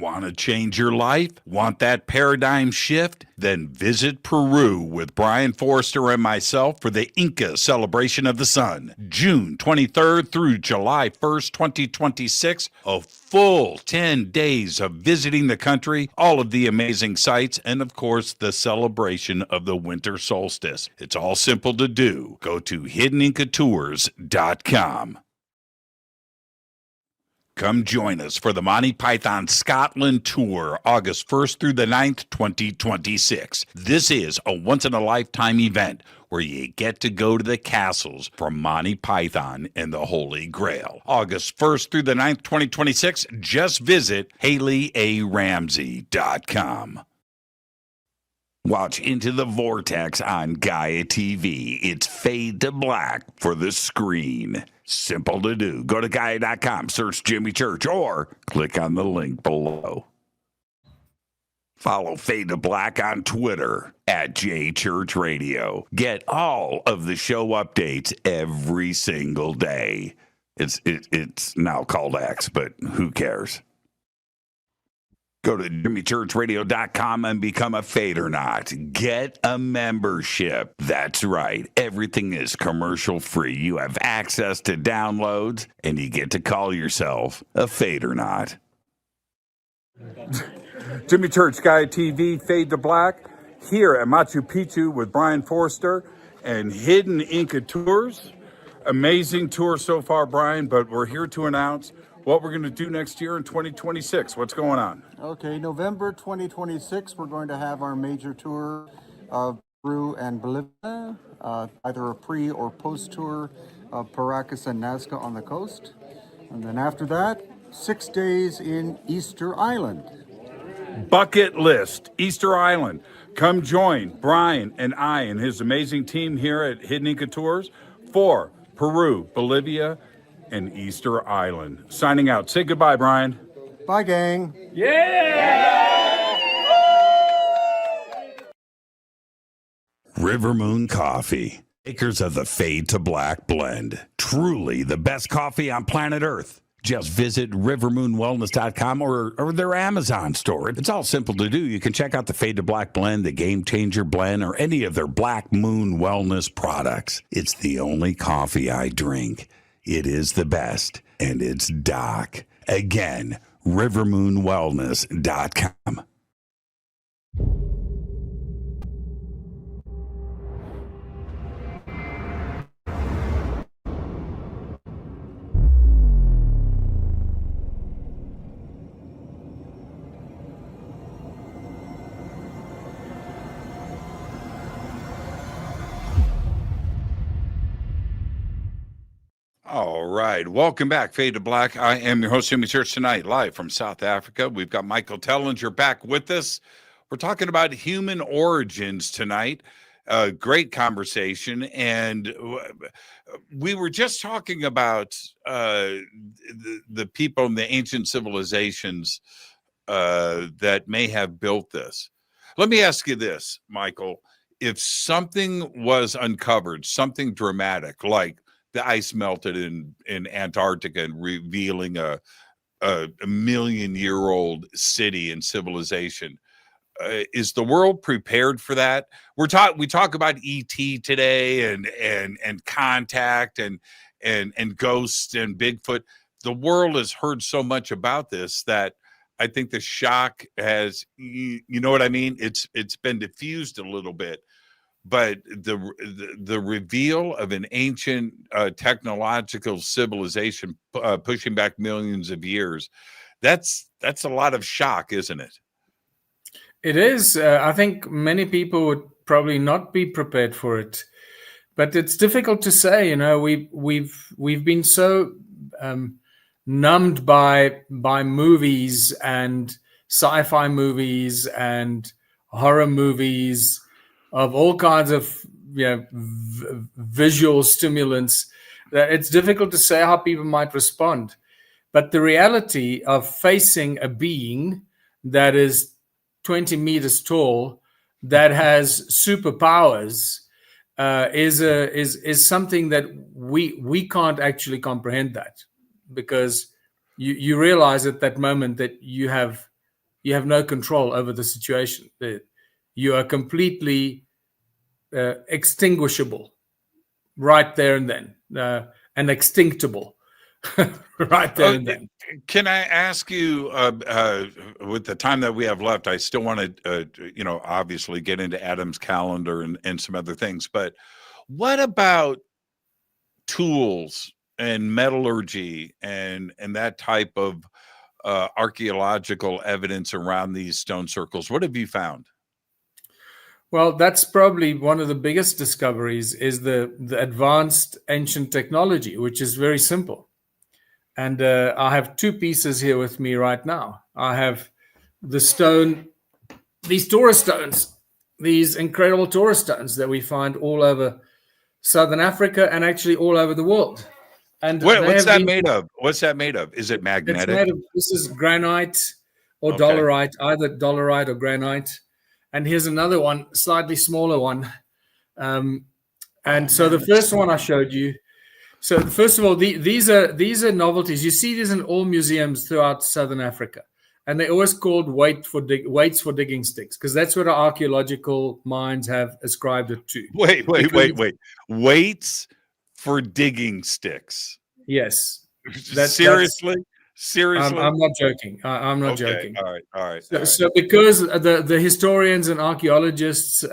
Want to change your life? Want that paradigm shift? Then visit Peru with Brian Forrester and myself for the Inca Celebration of the Sun, June 23rd through July 1st, 2026. A full 10 days of visiting the country, all of the amazing sights, and of course, the celebration of the winter solstice. It's all simple to do. Go to hiddenincatours.com. Come join us for the Monty Python Scotland Tour, August 1st through the 9th, 2026. This is a once-in-a-lifetime event where you get to go to the castles from Monty Python and the Holy Grail. August 1st through the 9th, 2026. Just visit HaleyARamsey.com. Watch Into the Vortex on Gaia TV. It's fade to black for the screen. Simple to do. Go to Gaia.com, search Jimmy Church, or click on the link below. Follow Fade to Black on Twitter at JChurchRadio. Get all of the show updates every single day. It's now called X, but who cares? Go to jimmychurchradio.com and become a Fadernaut. Get a membership. That's right. Everything is commercial free. You have access to downloads, and you get to call yourself a Fadernaut. Jimmy Church, Gaia TV, Fade to Black, here at Machu Picchu with Brian Forster and Hidden Inca Tours. Amazing tour so far, Brian, but we're here to announce what we're going to do next year in 2026. What's going on? Okay, November 2026, we're going to have our major tour of Peru and Bolivia, either a pre or post tour of Paracas and Nazca on the coast. And then after that, 6 days in Easter Island. Bucket list, Easter Island. Come join Brian and I and his amazing team here at Hidden Inca Tours for Peru, Bolivia, and Easter Island. Signing out. Say goodbye, Brian. Bye, gang. River Moon Coffee, makers of the Fade to Black blend. Truly the best coffee on planet Earth. Just visit rivermoonwellness.com or their Amazon store. It's all simple to do. You can check out the Fade to Black blend, the Game Changer blend, or any of their Black Moon Wellness products. It's the only coffee I drink. It is the best, and it's Doc. Again, rivermoonwellness.com. All right. Welcome back, Fade to Black. I am your host, Jimmy Church, tonight, live from South Africa. We've got Michael Tellinger back with us. We're talking about human origins tonight. Great conversation. And we were just talking about the people in the ancient civilizations that may have built this. Let me ask you this, Michael. If something was uncovered, something dramatic, like the ice melted in Antarctica and revealing a million-year-old city and civilization. Is the world prepared for that? We talk about ET today and contact and ghosts and Bigfoot. The world has heard so much about this that I think the shock has, you know what I mean? It's been diffused a little bit. But the reveal of an ancient technological civilization pushing back millions of years, that's a lot of shock, isn't it? It is. I think many people would probably not be prepared for it, but it's difficult to say. You know, we've been so numbed by movies and sci-fi movies and horror movies of all kinds of visual stimulants that it's difficult to say how people might respond. But the reality of facing a being that is 20 meters tall, that has superpowers, is something that we can't actually comprehend that, because you realize at that moment that you have no control over the situation. That you are completely extinguishable right there and then, and extinctable right there and then. Can I ask you, with the time that we have left, I still want to, obviously get into Adam's calendar and some other things, but what about tools and metallurgy and that type of archaeological evidence around these stone circles? What have you found? Well, that's probably one of the biggest discoveries is the advanced ancient technology, which is very simple. And I have two pieces here with me right now. I have the stone, these Taurus stones, these incredible Taurus stones that we find all over Southern Africa and actually all over the world. And what's that made of? What's that made of? Is it magnetic? This is granite or Okay. dolerite, either dolerite or granite. And here's another one, slightly smaller one. And so the first one I showed you. So first of all, these are novelties. You see these in all museums throughout Southern Africa, and they're always called weights for digging sticks, because that's what our archaeological minds have ascribed it to. Wait. Weights for digging sticks. Yes. Seriously? I'm not joking. I'm not joking. All right. So because the historians and archaeologists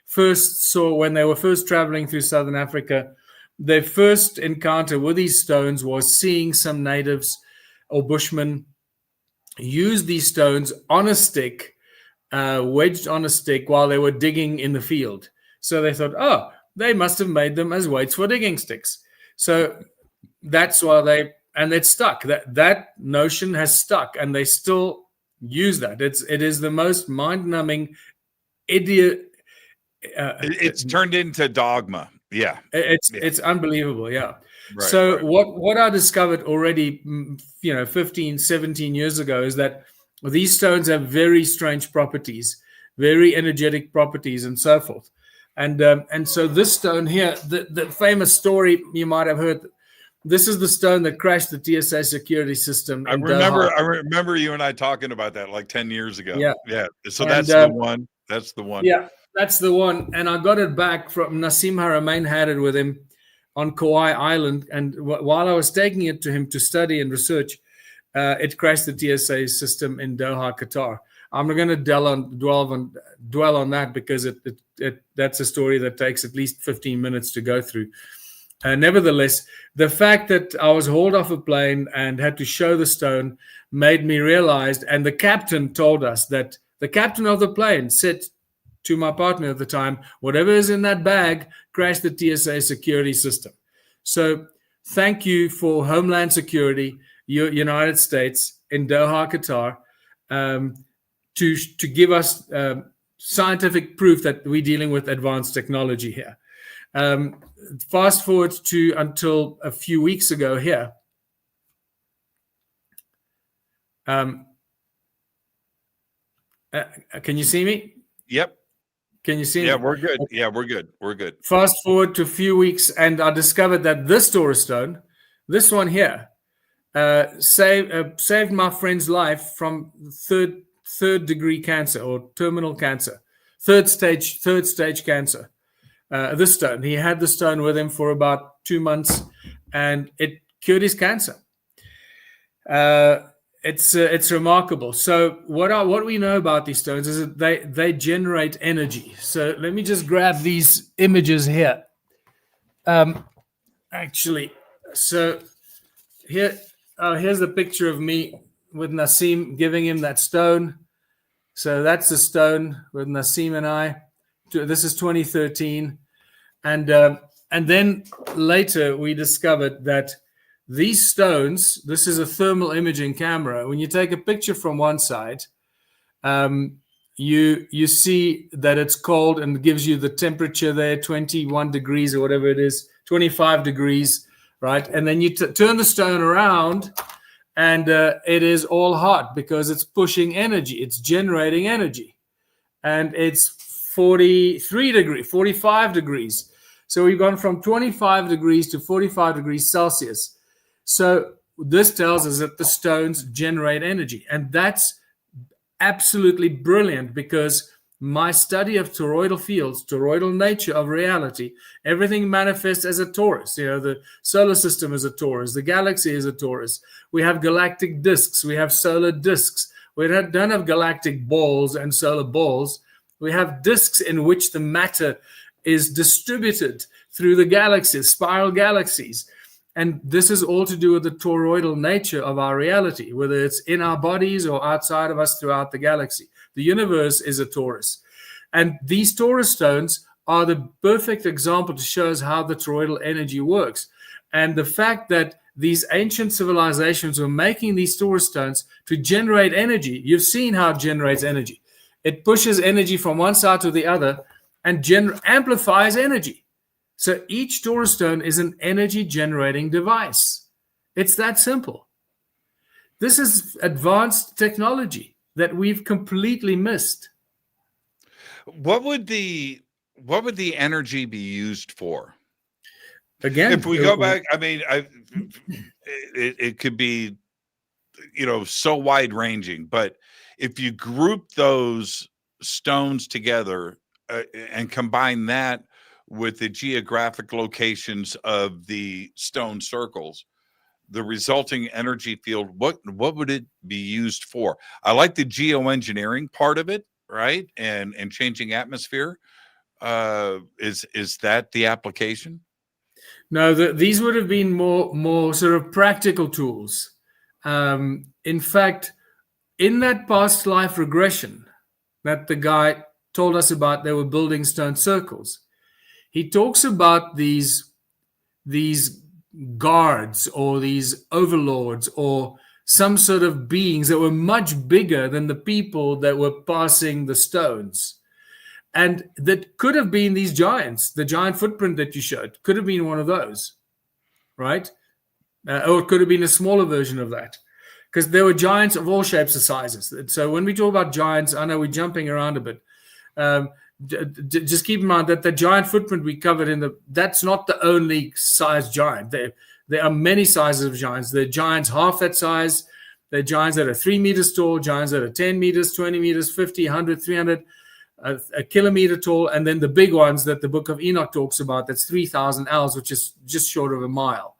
first saw, when they were first traveling through Southern Africa, their first encounter with these stones was seeing some natives or bushmen use these stones on a stick, wedged on a stick, while they were digging in the field. So they thought, oh, they must have made them as weights for digging sticks. So that's why it stuck. That notion has stuck, and they still use that. It is the most mind-numbing idiot. It's turned into dogma. Yeah, it's unbelievable. Yeah. Right, So right. what I discovered already, 15, 17 years ago, is that these stones have very strange properties, very energetic properties, and so forth. And so this stone here, the famous story you might have heard. This is the stone that crashed the TSA security system. I remember you and I talking about that like 10 years ago. Yeah. So that's the one. That's the one. Yeah, that's the one. And I got it back from Nassim Haramein, had it with him on Kauai Island. And while I was taking it to him to study and research, it crashed the TSA system in Doha, Qatar. I'm not going to dwell on that, because that's a story that takes at least 15 minutes to go through. Nevertheless, the fact that I was hauled off a plane and had to show the stone made me realize, and the captain told us that the captain of the plane said to my partner at the time, whatever is in that bag crashed the TSA security system. So thank you for Homeland Security, United States, in Doha, Qatar, to give us scientific proof that we're dealing with advanced technology here. Fast forward to until a few weeks ago here. Can you see me? Yep. Can you see me? Yeah, we're good. Yeah, we're good. Fast forward to a few weeks, and I discovered that this Taurus stone, this one here, saved my friend's life from third degree cancer, or terminal cancer, third stage cancer. This stone, he had the stone with him for about 2 months, and it cured his cancer. It's remarkable. So what we know about these stones is that they generate energy. So let me just grab these images here. Actually, so here's the picture of me with Nassim giving him that stone. So that's the stone with Nassim and I. This is 2013, and then later we discovered that these stones, this is a thermal imaging camera. When you take a picture from one side, you see that it's cold and gives you the temperature there, 21 degrees or whatever it is, 25 degrees, right? And then you turn the stone around, and it is all hot because it's pushing energy, it's generating energy, and it's 43 degrees, 45 degrees. So we've gone from 25 degrees to 45 degrees Celsius. So this tells us that the stones generate energy. And that's absolutely brilliant, because my study of toroidal fields, toroidal nature of reality, everything manifests as a torus. The solar system is a torus. The galaxy is a torus. We have galactic disks. We have solar disks. We don't have galactic balls and solar balls. We have disks in which the matter is distributed through the galaxies, spiral galaxies. And this is all to do with the toroidal nature of our reality, whether it's in our bodies or outside of us throughout the galaxy. The universe is a torus. And these torus stones are the perfect example to show us how the toroidal energy works. And the fact that these ancient civilizations were making these torus stones to generate energy. You've seen how it generates energy. It pushes energy from one side to the other and amplifies energy. So each torus stone is an energy generating device. It's that simple. This is advanced technology that we've completely missed. What would the energy be used for? Again, if we go back, I mean, it could be, so wide ranging, but if you group those stones together and combine that with the geographic locations of the stone circles, the resulting energy field, what would it be used for? I like the geoengineering part of it, right? And changing atmosphere. Is that the application? No, these would have been more sort of practical tools. In fact, in that past life regression that the guy told us about, they were building stone circles. He talks about these guards or these overlords or some sort of beings that were much bigger than the people that were passing the stones. And that could have been these giants. The giant footprint that you showed could have been one of those, right? Or it could have been a smaller version of that, because there were giants of all shapes and sizes. So when we talk about giants, I know we're jumping around a bit. Just keep in mind that the giant footprint we covered that's not the only size giant. There are many sizes of giants. There are giants half that size. There are giants that are 3 meters tall, giants that are 10 meters, 20 meters, 50, 100, 300, a kilometer tall, and then the big ones that the Book of Enoch talks about, that's 3,000 ells, which is just short of a mile.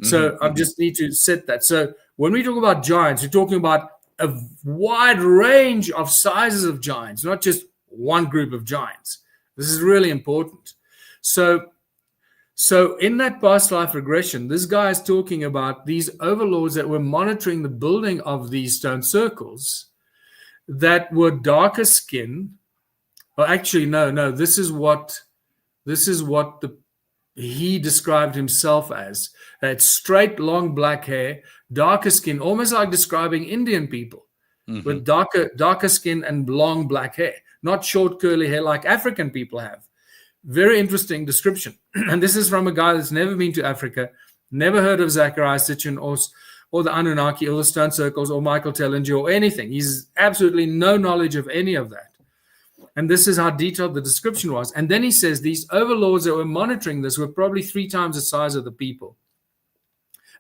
So I just need to set that. So when we talk about giants, we're talking about a wide range of sizes of giants, not just one group of giants. This is really important. So in that past life regression, this guy is talking about these overlords that were monitoring the building of these stone circles that were darker skin. Well, actually, no. This is what he described himself as. That straight, long black hair, darker skin, almost like describing Indian people with darker skin and long black hair. Not short curly hair like African people have. Very interesting description. And this is from a guy that's never been to Africa, never heard of Zachariah Sitchin or the Anunnaki or the stone circles or Michael Tellinger or anything. He's absolutely no knowledge of any of that. And this is how detailed the description was. And then he says these overlords that were monitoring this were probably 3 times the size of the people.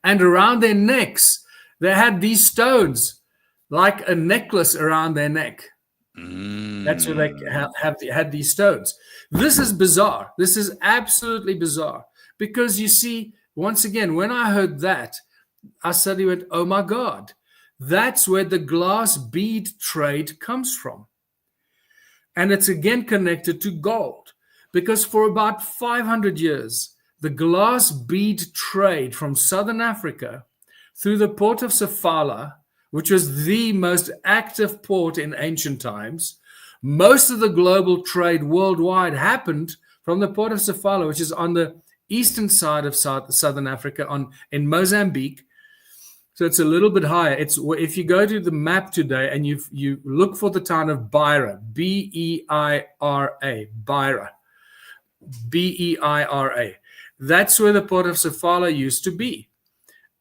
And around their necks, they had these stones like a necklace around their neck. That's where they had these stones. This is bizarre. This is absolutely bizarre. Because you see, once again, when I heard that, I suddenly went, oh my God, that's where the glass bead trade comes from. And it's again connected to gold. Because for about 500 years, the glass bead trade from Southern Africa through the port of Sofala, which was the most active port in ancient times. Most of the global trade worldwide happened from the port of Sofala, which is on the eastern side of Southern Africa in Mozambique. So it's a little bit higher. If you go to the map today and you look for the town of Beira, B-E-I-R-A, Beira, B-E-I-R-A. That's where the port of Sofala used to be.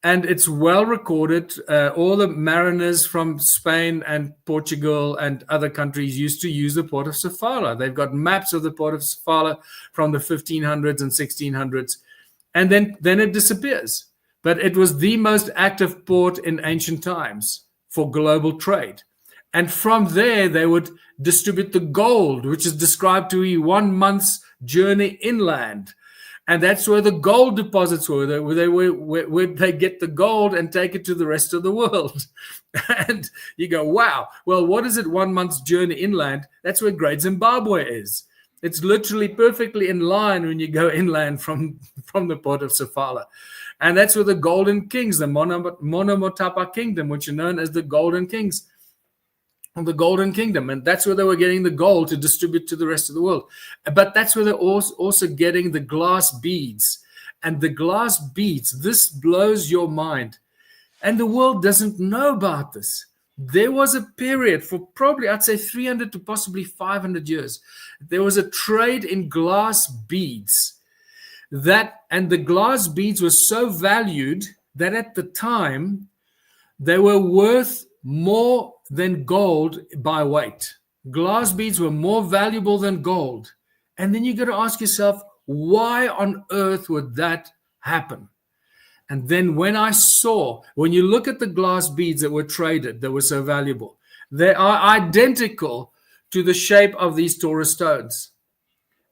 And it's well recorded. All the mariners from Spain and Portugal and other countries used to use the port of Sofala. They've got maps of the port of Sofala from the 1500s and 1600s. And then it disappears. But it was the most active port in ancient times for global trade. And from there, they would distribute the gold, which is described to be 1 month's journey inland. And that's where the gold deposits were, where they get the gold and take it to the rest of the world. And you go, wow, well, what is it 1 month's journey inland? That's where Great Zimbabwe is. It's literally perfectly in line when you go inland from the port of Sofala. And that's where the Golden Kings, the Monomotapa Kingdom, which are known as the Golden Kings of the Golden Kingdom. And that's where they were getting the gold to distribute to the rest of the world. But that's where they're also getting the glass beads. And the glass beads, this blows your mind. And the world doesn't know about this. There was a period for probably, I'd say 300 to possibly 500 years. There was a trade in glass beads. And the glass beads were so valued that at the time, they were worth more than gold by weight. Glass beads were more valuable than gold. And then you got to ask yourself, why on earth would that happen? And then when you look at the glass beads that were traded, that were so valuable, they are identical to the shape of these Taurus stones.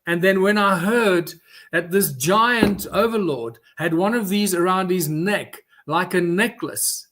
And then when I heard that this giant overlord had one of these around his neck, like a necklace,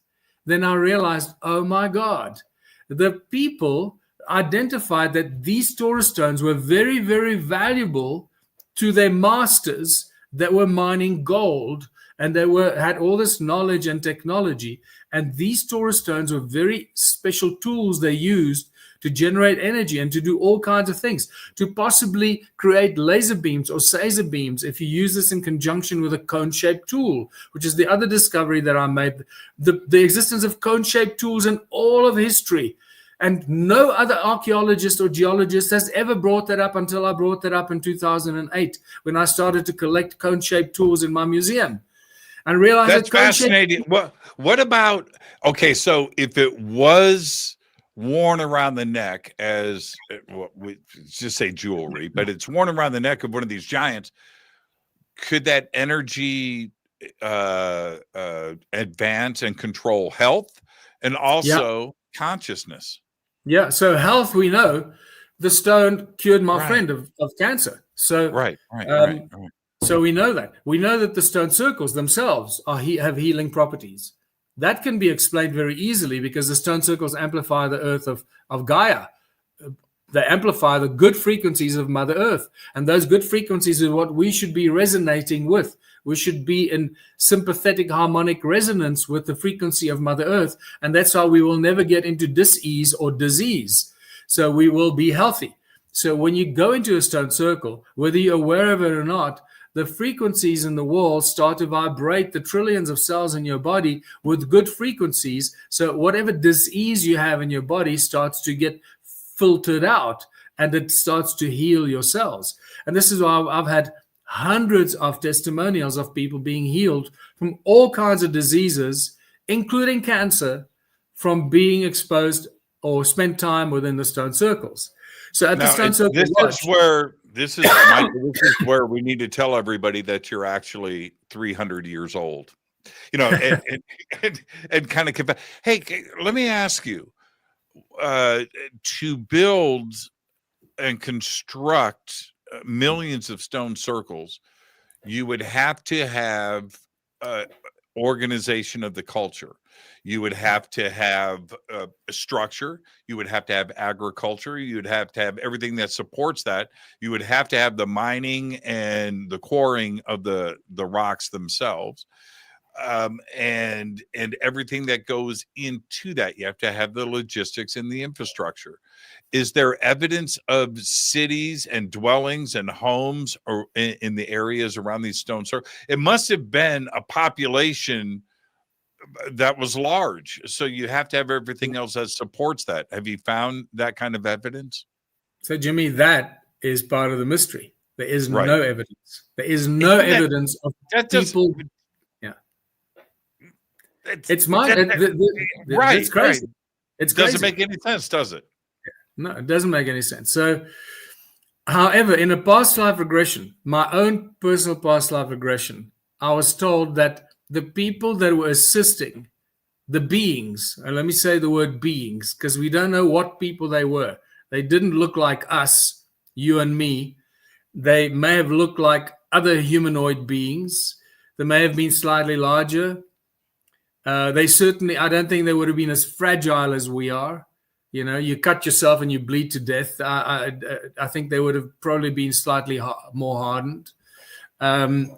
then I realized, oh my God, the people identified that these Taurus stones were very, very valuable to their masters that were mining gold, and they had all this knowledge and technology. And these Taurus stones were very special tools they used to generate energy and to do all kinds of things, to possibly create laser beams or phaser beams if you use this in conjunction with a cone-shaped tool, which is the other discovery that I made. The existence of cone-shaped tools in all of history. And no other archaeologist or geologist has ever brought that up until I brought that up in 2008 when I started to collect cone-shaped tools in my museum. And realized that's fascinating. What about, okay, so if it was worn around the neck as, well, we just say jewelry, but it's worn around the neck of one of these giants, could that energy advance and control health and also consciousness? Yeah, so health, we know the stone cured my friend of cancer. So right. So we know that. We know that the stone circles themselves have healing properties. That can be explained very easily because the stone circles amplify the earth of Gaia. They amplify the good frequencies of Mother Earth. And those good frequencies are what we should be resonating with. We should be in sympathetic harmonic resonance with the frequency of Mother Earth. And that's how we will never get into dis-ease or disease. So we will be healthy. So when you go into a stone circle, whether you're aware of it or not, the frequencies in the wall start to vibrate the trillions of cells in your body with good frequencies. So whatever disease you have in your body starts to get filtered out and it starts to heal your cells. And this is why I've had hundreds of testimonials of people being healed from all kinds of diseases, including cancer, from being exposed or spent time within the stone circles. So at the stone circle, this is where we need to tell everybody that you're actually 300 years old, and kind of hey, let me ask you, to build and construct millions of stone circles, you would have to have organization of the culture. You would have to have a structure. You would have to have agriculture. You would have to have everything that supports that. You would have to have the mining and the quarrying of the rocks themselves, and everything that goes into that. You have to have the logistics and the infrastructure. Is there evidence of cities and dwellings and homes or in the areas around these stone circles? It must have been a population that was large. So you have to have everything else that supports that. Have you found that kind of evidence? So, Jimmy, that is part of the mystery. There is no evidence. There is no evidence of people. It's mine. It's crazy. It doesn't make any sense, does it? No, it doesn't make any sense. So, however, in a past life regression, my own personal past life regression, I was told that the people that were assisting the beings, and let me say the word beings, because we don't know what people they were. They didn't look like us, you and me. They may have looked like other humanoid beings. They may have been slightly larger. They certainly, I don't think they would have been as fragile as we are. You know, you cut yourself and you bleed to death. I think they would have probably been slightly more hardened. And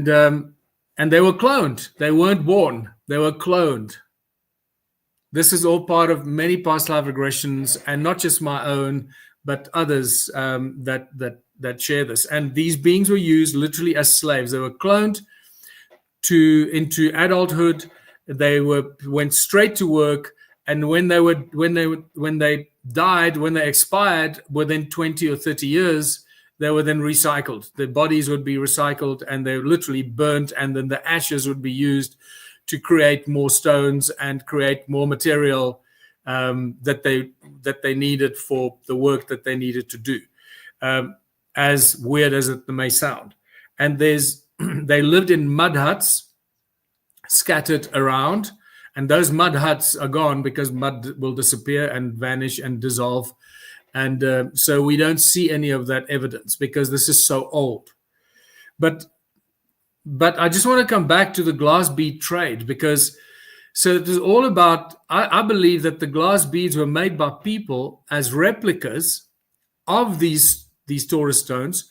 they were cloned. They weren't born. They were cloned. This is all part of many past life regressions, and not just my own, but others that share this. And these beings were used literally as slaves. They were cloned into adulthood. They went straight to work, and when they died, when they expired within 20 or 30 years, they were then recycled. Their bodies would be recycled, and they were literally burnt, and then the ashes would be used to create more stones and create more material that they needed for the work that they needed to do. As weird as it may sound. And they lived in mud huts scattered around, and those mud huts are gone because mud will disappear and vanish and dissolve. And so we don't see any of that evidence because this is so old. But I just want to come back to the glass bead trade, because so it is all about, I believe that the glass beads were made by people as replicas of these Taurus stones,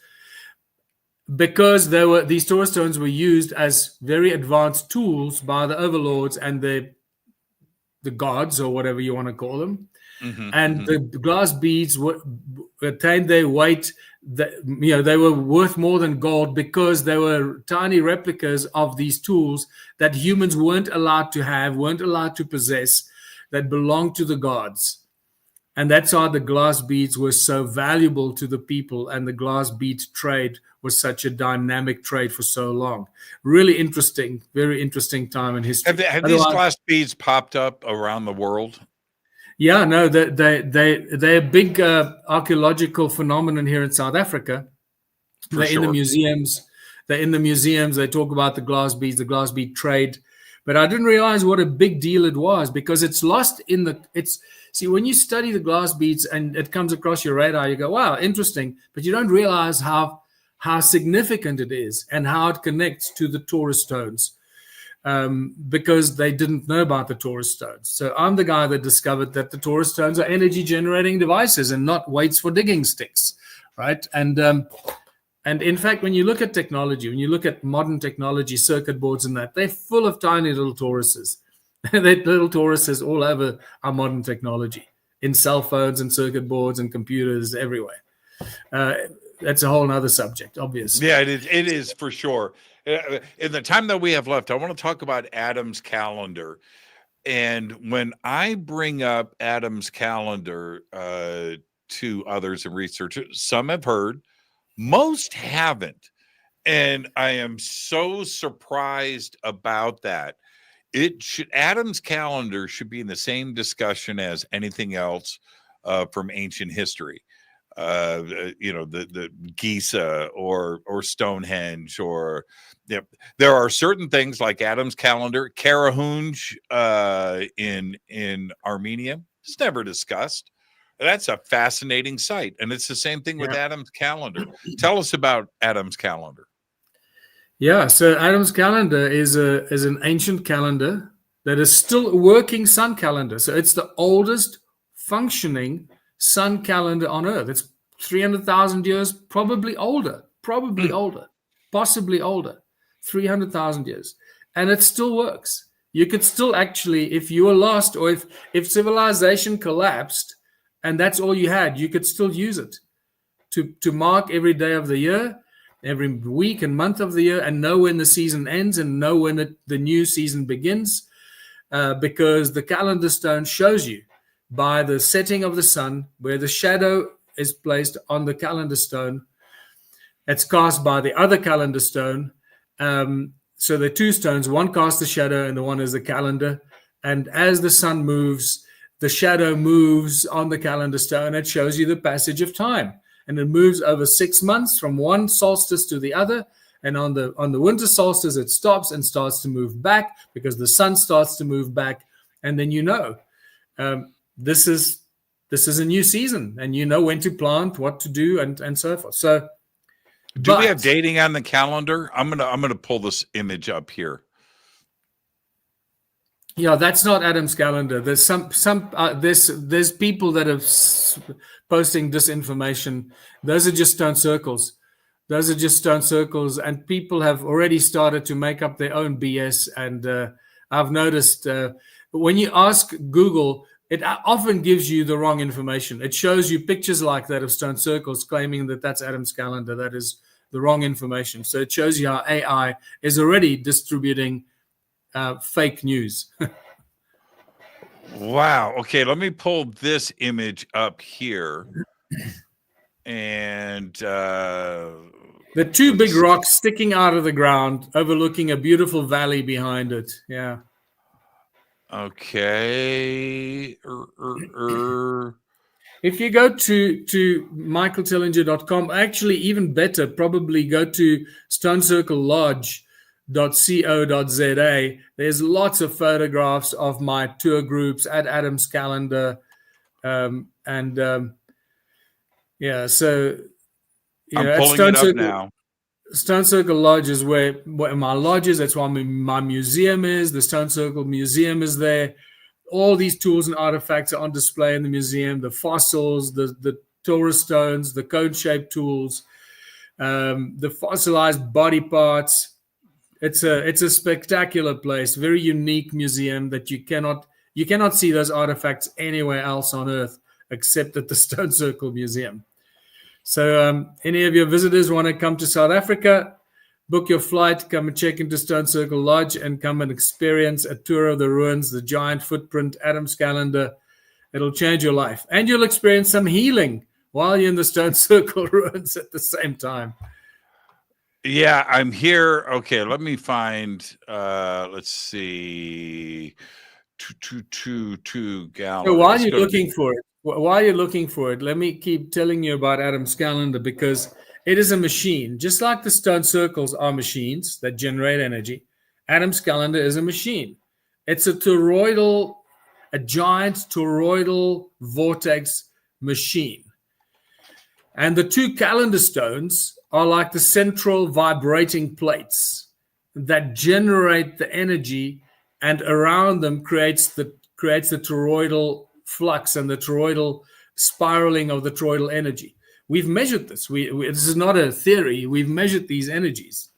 because these Taurus stones were used as very advanced tools by the overlords and the gods, or whatever you want to call them. And the glass beads attained their weight. They were worth more than gold because they were tiny replicas of these tools that humans weren't allowed to have, weren't allowed to possess, that belonged to the gods. And that's why the glass beads were so valuable to the people, and the glass bead trade was such a dynamic trade for so long. Really interesting, very interesting time in history. Have these glass beads popped up around the world? Yeah, no, they're a big archaeological phenomenon here in South Africa. They're in the museums. They talk about the glass beads, the glass bead trade. But I didn't realize what a big deal it was, because it's lost in see, when you study the glass beads and it comes across your radar, you go, wow, interesting. But you don't realize how significant it is and how it connects to the Taurus stones. Because they didn't know about the Taurus stones. So I'm the guy that discovered that the Taurus stones are energy generating devices and not weights for digging sticks, right? And in fact, when you look at technology, when you look at modern technology, circuit boards and that, they're full of tiny little Tauruses. They're little Tauruses all over our modern technology, in cell phones and circuit boards and computers everywhere. That's a whole other subject, obviously. Yeah, it is for sure. In the time that we have left, I want to talk about Adam's calendar. And when I bring up Adam's calendar to others and researchers, some have heard, most haven't. And I am so surprised about that. Adam's calendar should be in the same discussion as anything else from ancient history. The Giza or Stonehenge, or there are certain things like Adam's calendar, Karahunj in Armenia. It's never discussed. That's a fascinating site, and it's the same thing with Adam's calendar. Tell us about Adam's calendar. Yeah, so Adam's calendar is an ancient calendar that is still a working sun calendar. So it's the oldest functioning sun calendar on Earth. It's 300,000 years, probably older, possibly older, 300,000 years. And it still works. You could still actually, if you were lost, or if civilization collapsed and that's all you had, you could still use it to mark every day of the year, every week and month of the year, and know when the season ends and know when the new season begins, because the calendar stone shows you by the setting of the sun, where the shadow is placed on the calendar stone. It's cast by the other calendar stone. So there are two stones, one casts the shadow and the one is the calendar. And as the sun moves, the shadow moves on the calendar stone. It shows you the passage of time. And it moves over 6 months from one solstice to the other. And on the winter solstice, it stops and starts to move back because the sun starts to move back. And then this is a new season, and you know when to plant, what to do, and so forth. So, do we have dating on the calendar? I'm gonna pull this image up here. Yeah, that's not Adam's calendar. There's there's people that are posting disinformation. Those are just stone circles. Those are just stone circles, and people have already started to make up their own BS. And I've noticed when you ask Google, it often gives you the wrong information. It shows you pictures like that of stone circles, claiming that that's Adam's calendar. That is the wrong information. So it shows you how AI is already distributing fake news. Wow. Okay, let me pull this image up here. And the two big rocks sticking out of the ground, overlooking a beautiful valley behind it. Yeah. Okay. If you go to michaeltellinger.com, actually even better, probably go to stonecirclelodge.co.za. There's lots of photographs of my tour groups at Adam's calendar. Yeah, so I'm pulling it up now. Stone Circle Lodge is where my lodge is. That's where my museum is. The Stone Circle Museum is there. All these tools and artifacts are on display in the museum. The fossils, the Taurus stones, the cone-shaped tools, the fossilized body parts. It's a spectacular place, very unique museum that you cannot see those artifacts anywhere else on Earth except at the Stone Circle Museum. So any of your visitors want to come to South Africa, book your flight, come and check into Stone Circle Lodge and come and experience a tour of the ruins, the giant footprint, Adam's calendar. It'll change your life. And you'll experience some healing while you're in the Stone Circle ruins at the same time. Yeah, I'm here. Okay, let me find, let's see, two galleries. So while you're looking for it, let me keep telling you about Adam's calendar, because it is a machine. Just like the stone circles are machines that generate energy, Adam's calendar is a machine. It's a giant toroidal vortex machine. And the two calendar stones are like the central vibrating plates that generate the energy, and around them creates the toroidal flux and the toroidal spiraling of the toroidal energy. We've measured this. This is not a theory. We've measured these energies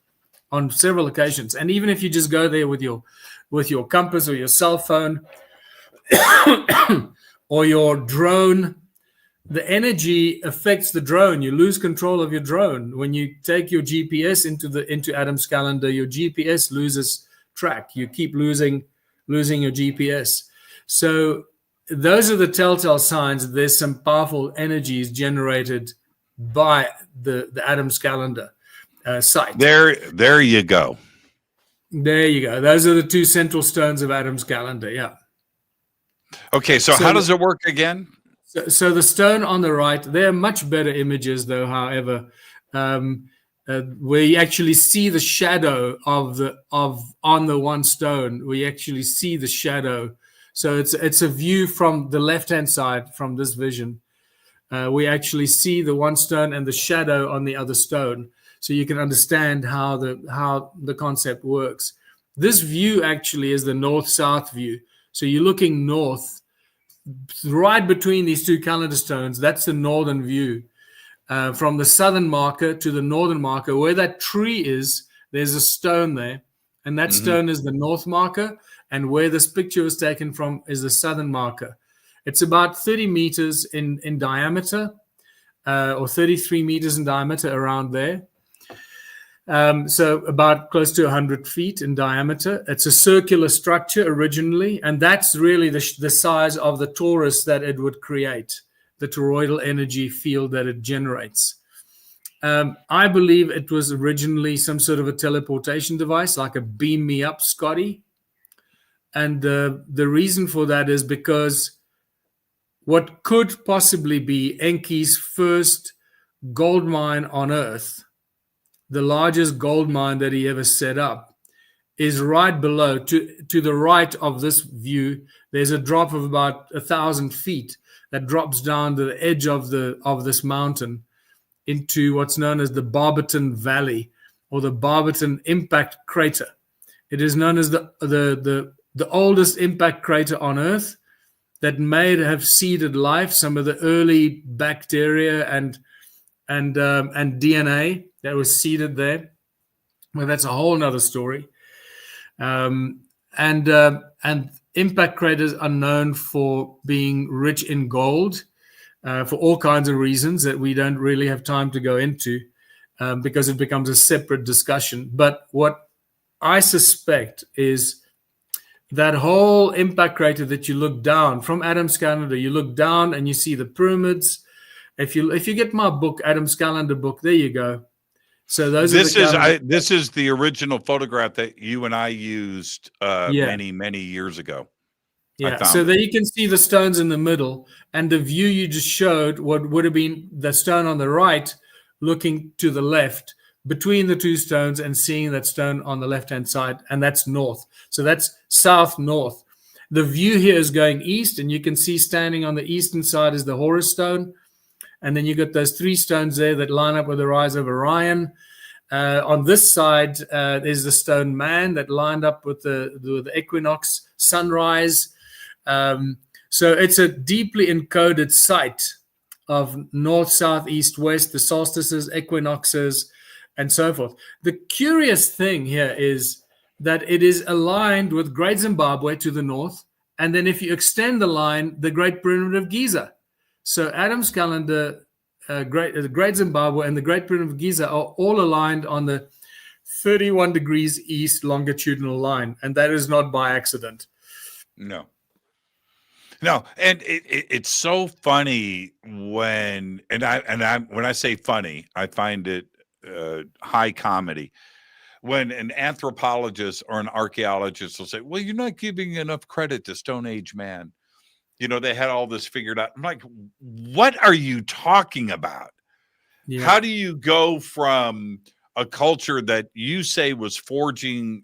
on several occasions. And even if you just go there with your compass or your cell phone or your drone, the energy affects the drone. You lose control of your drone. When you take your GPS into Adam's calendar, your GPS loses track. You keep losing your GPS. So those are the telltale signs that there's some powerful energies generated by the Adam's calendar site. There you go. There you go. Those are the two central stones of Adam's calendar. Yeah. Okay. So how does it work again? So the stone on the right, there are much better images though, however, where you actually see the shadow on the one stone. We actually see the shadow. So it's a view from the left-hand side from this vision. We actually see the one stone and the shadow on the other stone. So you can understand how the concept works. This view actually is the north-south view. So you're looking north, right between these two calendar stones. That's the northern view. From the southern marker to the northern marker, where that tree is, there's a stone there. And that stone is the north marker. And where this picture was taken from is the southern marker. It's about 30 meters in diameter, or 33 meters in diameter, around there. So about close to 100 feet in diameter. It's a circular structure originally, and that's really the size of the torus that it would create, the toroidal energy field that it generates. I believe it was originally some sort of a teleportation device, like a beam me up, Scotty. And the reason for that is because what could possibly be Enki's first gold mine on Earth, the largest gold mine that he ever set up, is right below, to the right of this view. There's a drop of about 1,000 feet that drops down to the edge of this mountain into what's known as the Barberton Valley, or the Barberton Impact Crater. It is known as the the oldest impact crater on Earth that may have seeded life, some of the early bacteria and DNA that was seeded there. Well, that's a whole nother story. And impact craters are known for being rich in gold for all kinds of reasons that we don't really have time to go into because it becomes a separate discussion. But what I suspect is that whole impact crater that you look down from Adam's calendar, you look down and you see the pyramids. If you get my book, Adam's calendar book, there you go. So those this is the original photograph that you and I used many years ago. Yeah. So there you can see the stones in the middle, and the view you just showed what would have been the stone on the right, looking to the left between the two stones and seeing that stone on the left-hand side, and that's north. So that's south-north. The view here is going east, and you can see standing on the eastern side is the Horus stone. And then you got those three stones there that line up with the rise of Orion. On this side, there's the stone Man that lined up with the equinox sunrise. So it's a deeply encoded site of north, south, east, west, the solstices, equinoxes, and so forth. The curious thing here is that it is aligned with Great Zimbabwe to the north. And then if you extend the line, the Great Pyramid of Giza. So Adam's calendar, Great Zimbabwe, and the Great Pyramid of Giza are all aligned on the 31 degrees east longitudinal line. And that is not by accident. No. And it's so funny when I say funny, I find it high comedy when an anthropologist or an archaeologist will say, well, you're not giving enough credit to Stone Age man. They had all this figured out. I'm like, what are you talking about? Yeah. How do you go from a culture that you say was foraging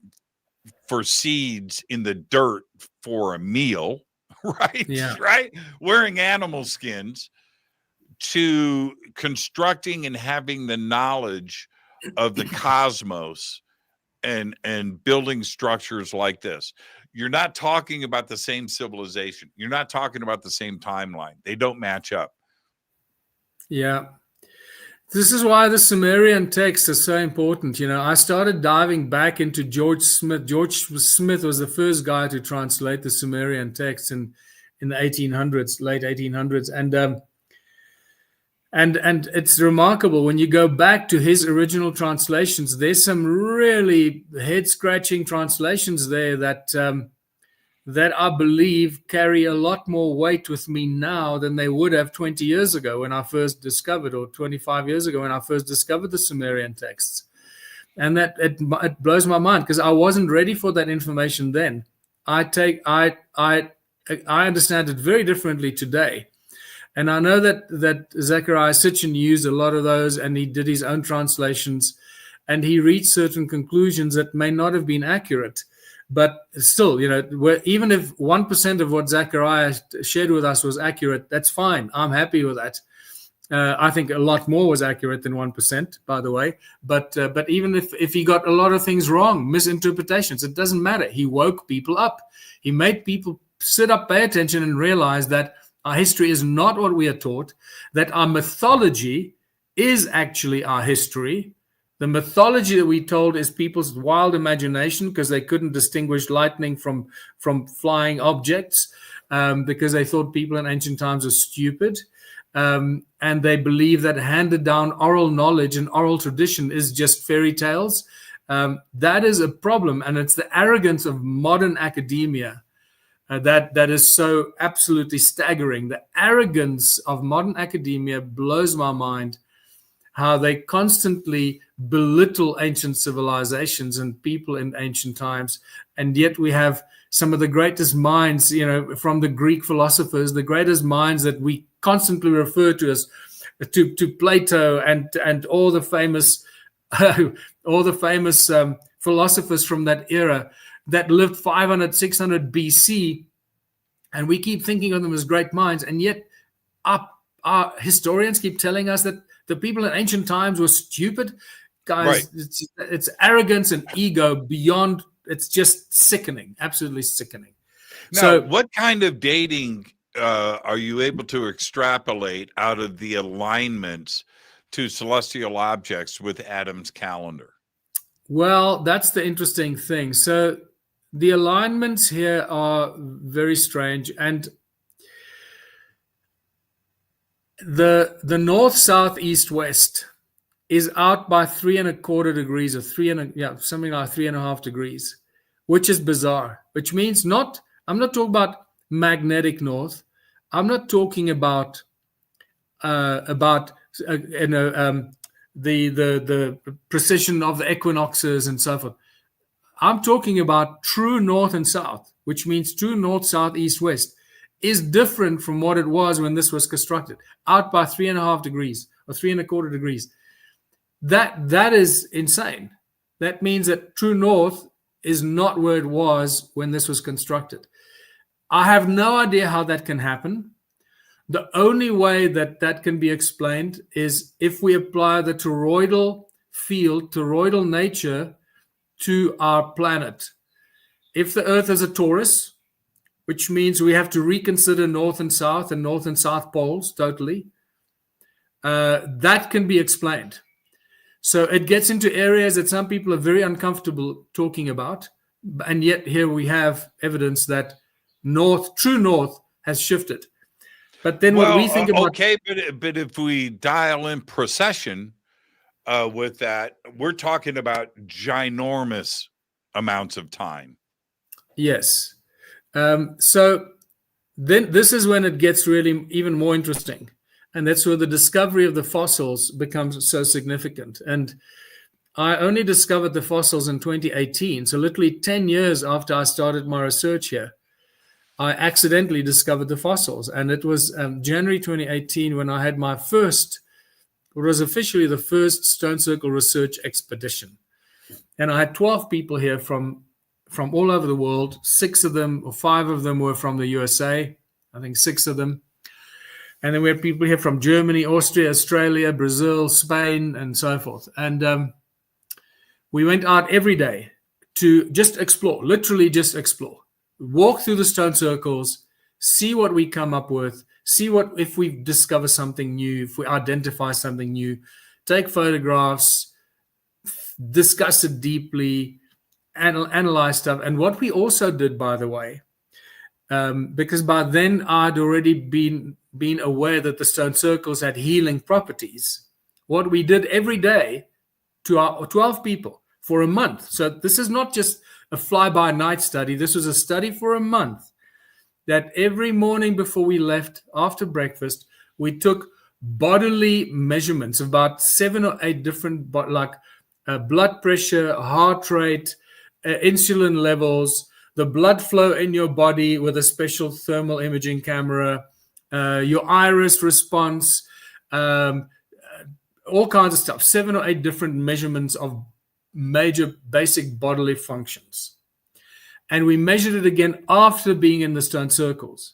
for seeds in the dirt for a meal, right? Yeah. Right? Wearing animal skins, to constructing and having the knowledge of the cosmos and building structures like this. You're not talking about the same civilization. You're not talking about the same timeline. They don't match up. Yeah. This is why the Sumerian texts are so important. I started diving back into George Smith. George Smith was the first guy to translate the Sumerian texts in the 1800s, late 1800s. And it's remarkable when you go back to his original translations. There's some really head-scratching translations there that I believe carry a lot more weight with me now than they would have 20 years ago when I first discovered, or 25 years ago when I first discovered the Sumerian texts. And that it blows my mind because I wasn't ready for that information then. I understand it very differently today. And I know that Zechariah Sitchin used a lot of those, and he did his own translations, and he reached certain conclusions that may not have been accurate. But still, even if 1% of what Zechariah shared with us was accurate, that's fine. I'm happy with that. I think a lot more was accurate than 1%, by the way. But even if he got a lot of things wrong, misinterpretations, it doesn't matter. He woke people up. He made people sit up, pay attention, and realize that our history is not what we are taught, that our mythology is actually our history. The mythology that we told is people's wild imagination because they couldn't distinguish lightning from flying objects because they thought people in ancient times were stupid. And they believe that handed down oral knowledge and oral tradition is just fairy tales. That is a problem, and it's the arrogance of modern academia that is so absolutely staggering. The arrogance of modern academia blows my mind, how they constantly belittle ancient civilizations and people in ancient times. And yet we have some of the greatest minds, from the Greek philosophers, the greatest minds that we constantly refer to as to Plato and all the famous philosophers from that era that lived 500, 600 BC, and we keep thinking of them as great minds, and yet our historians keep telling us that the people in ancient times were stupid. Guys, right. It's arrogance and ego beyond it's just sickening, absolutely sickening. Now, So what kind of dating are you able to extrapolate out of the alignments to celestial objects with Adam's calendar? well, that's the interesting thing. So the alignments here are very strange, and the north, south, east, west is out by 3.25 degrees, or something like 3.5 degrees, which is bizarre. Which means I'm not talking about magnetic north. I'm not talking about the precision of the equinoxes and so forth. I'm talking about true north and south, which means true north, south, east, west is different from what it was when this was constructed, out by 3.5 degrees or 3.25 degrees. That is insane. That means that true north is not where it was when this was constructed. I have no idea how that can happen. The only way that can be explained is if we apply the toroidal field, toroidal nature to our planet. If the Earth is a torus, which means we have to reconsider north and south poles totally, that can be explained. So it gets into areas that some people are very uncomfortable talking about, and yet here we have evidence that true north has shifted. But then what we think about... Okay, but if we dial in precession with that, we're talking about ginormous amounts of time. Yes. So then this is when it gets really even more interesting. And that's where the discovery of the fossils becomes so significant. And I only discovered the fossils in 2018. So literally 10 years after I started my research here, I accidentally discovered the fossils. And it was January 2018 when I had my first, it was officially the first Stone Circle research expedition. And I had 12 people here from all over the world. 6 of them or 5 of them were from the USA. I think 6 of them. And then we had people here from Germany, Austria, Australia, Brazil, Spain, and so forth. And we went out every day to just explore, literally just explore. Walk through the stone circles, see what we come up with, see if we discover something new, if we identify something new, take photographs, discuss it deeply, analyze stuff. And what we also did, by the way, because by then I'd already been aware that the stone circles had healing properties, what we did every day to our 12 people for a month. So this is not just a fly-by-night study. This was a study for a month, that every morning before we left, after breakfast, we took bodily measurements of about 7 or 8 different, blood pressure, heart rate, insulin levels, the blood flow in your body with a special thermal imaging camera, your iris response, all kinds of stuff. 7 or 8 different measurements of major basic bodily functions. And we measured it again after being in the stone circles.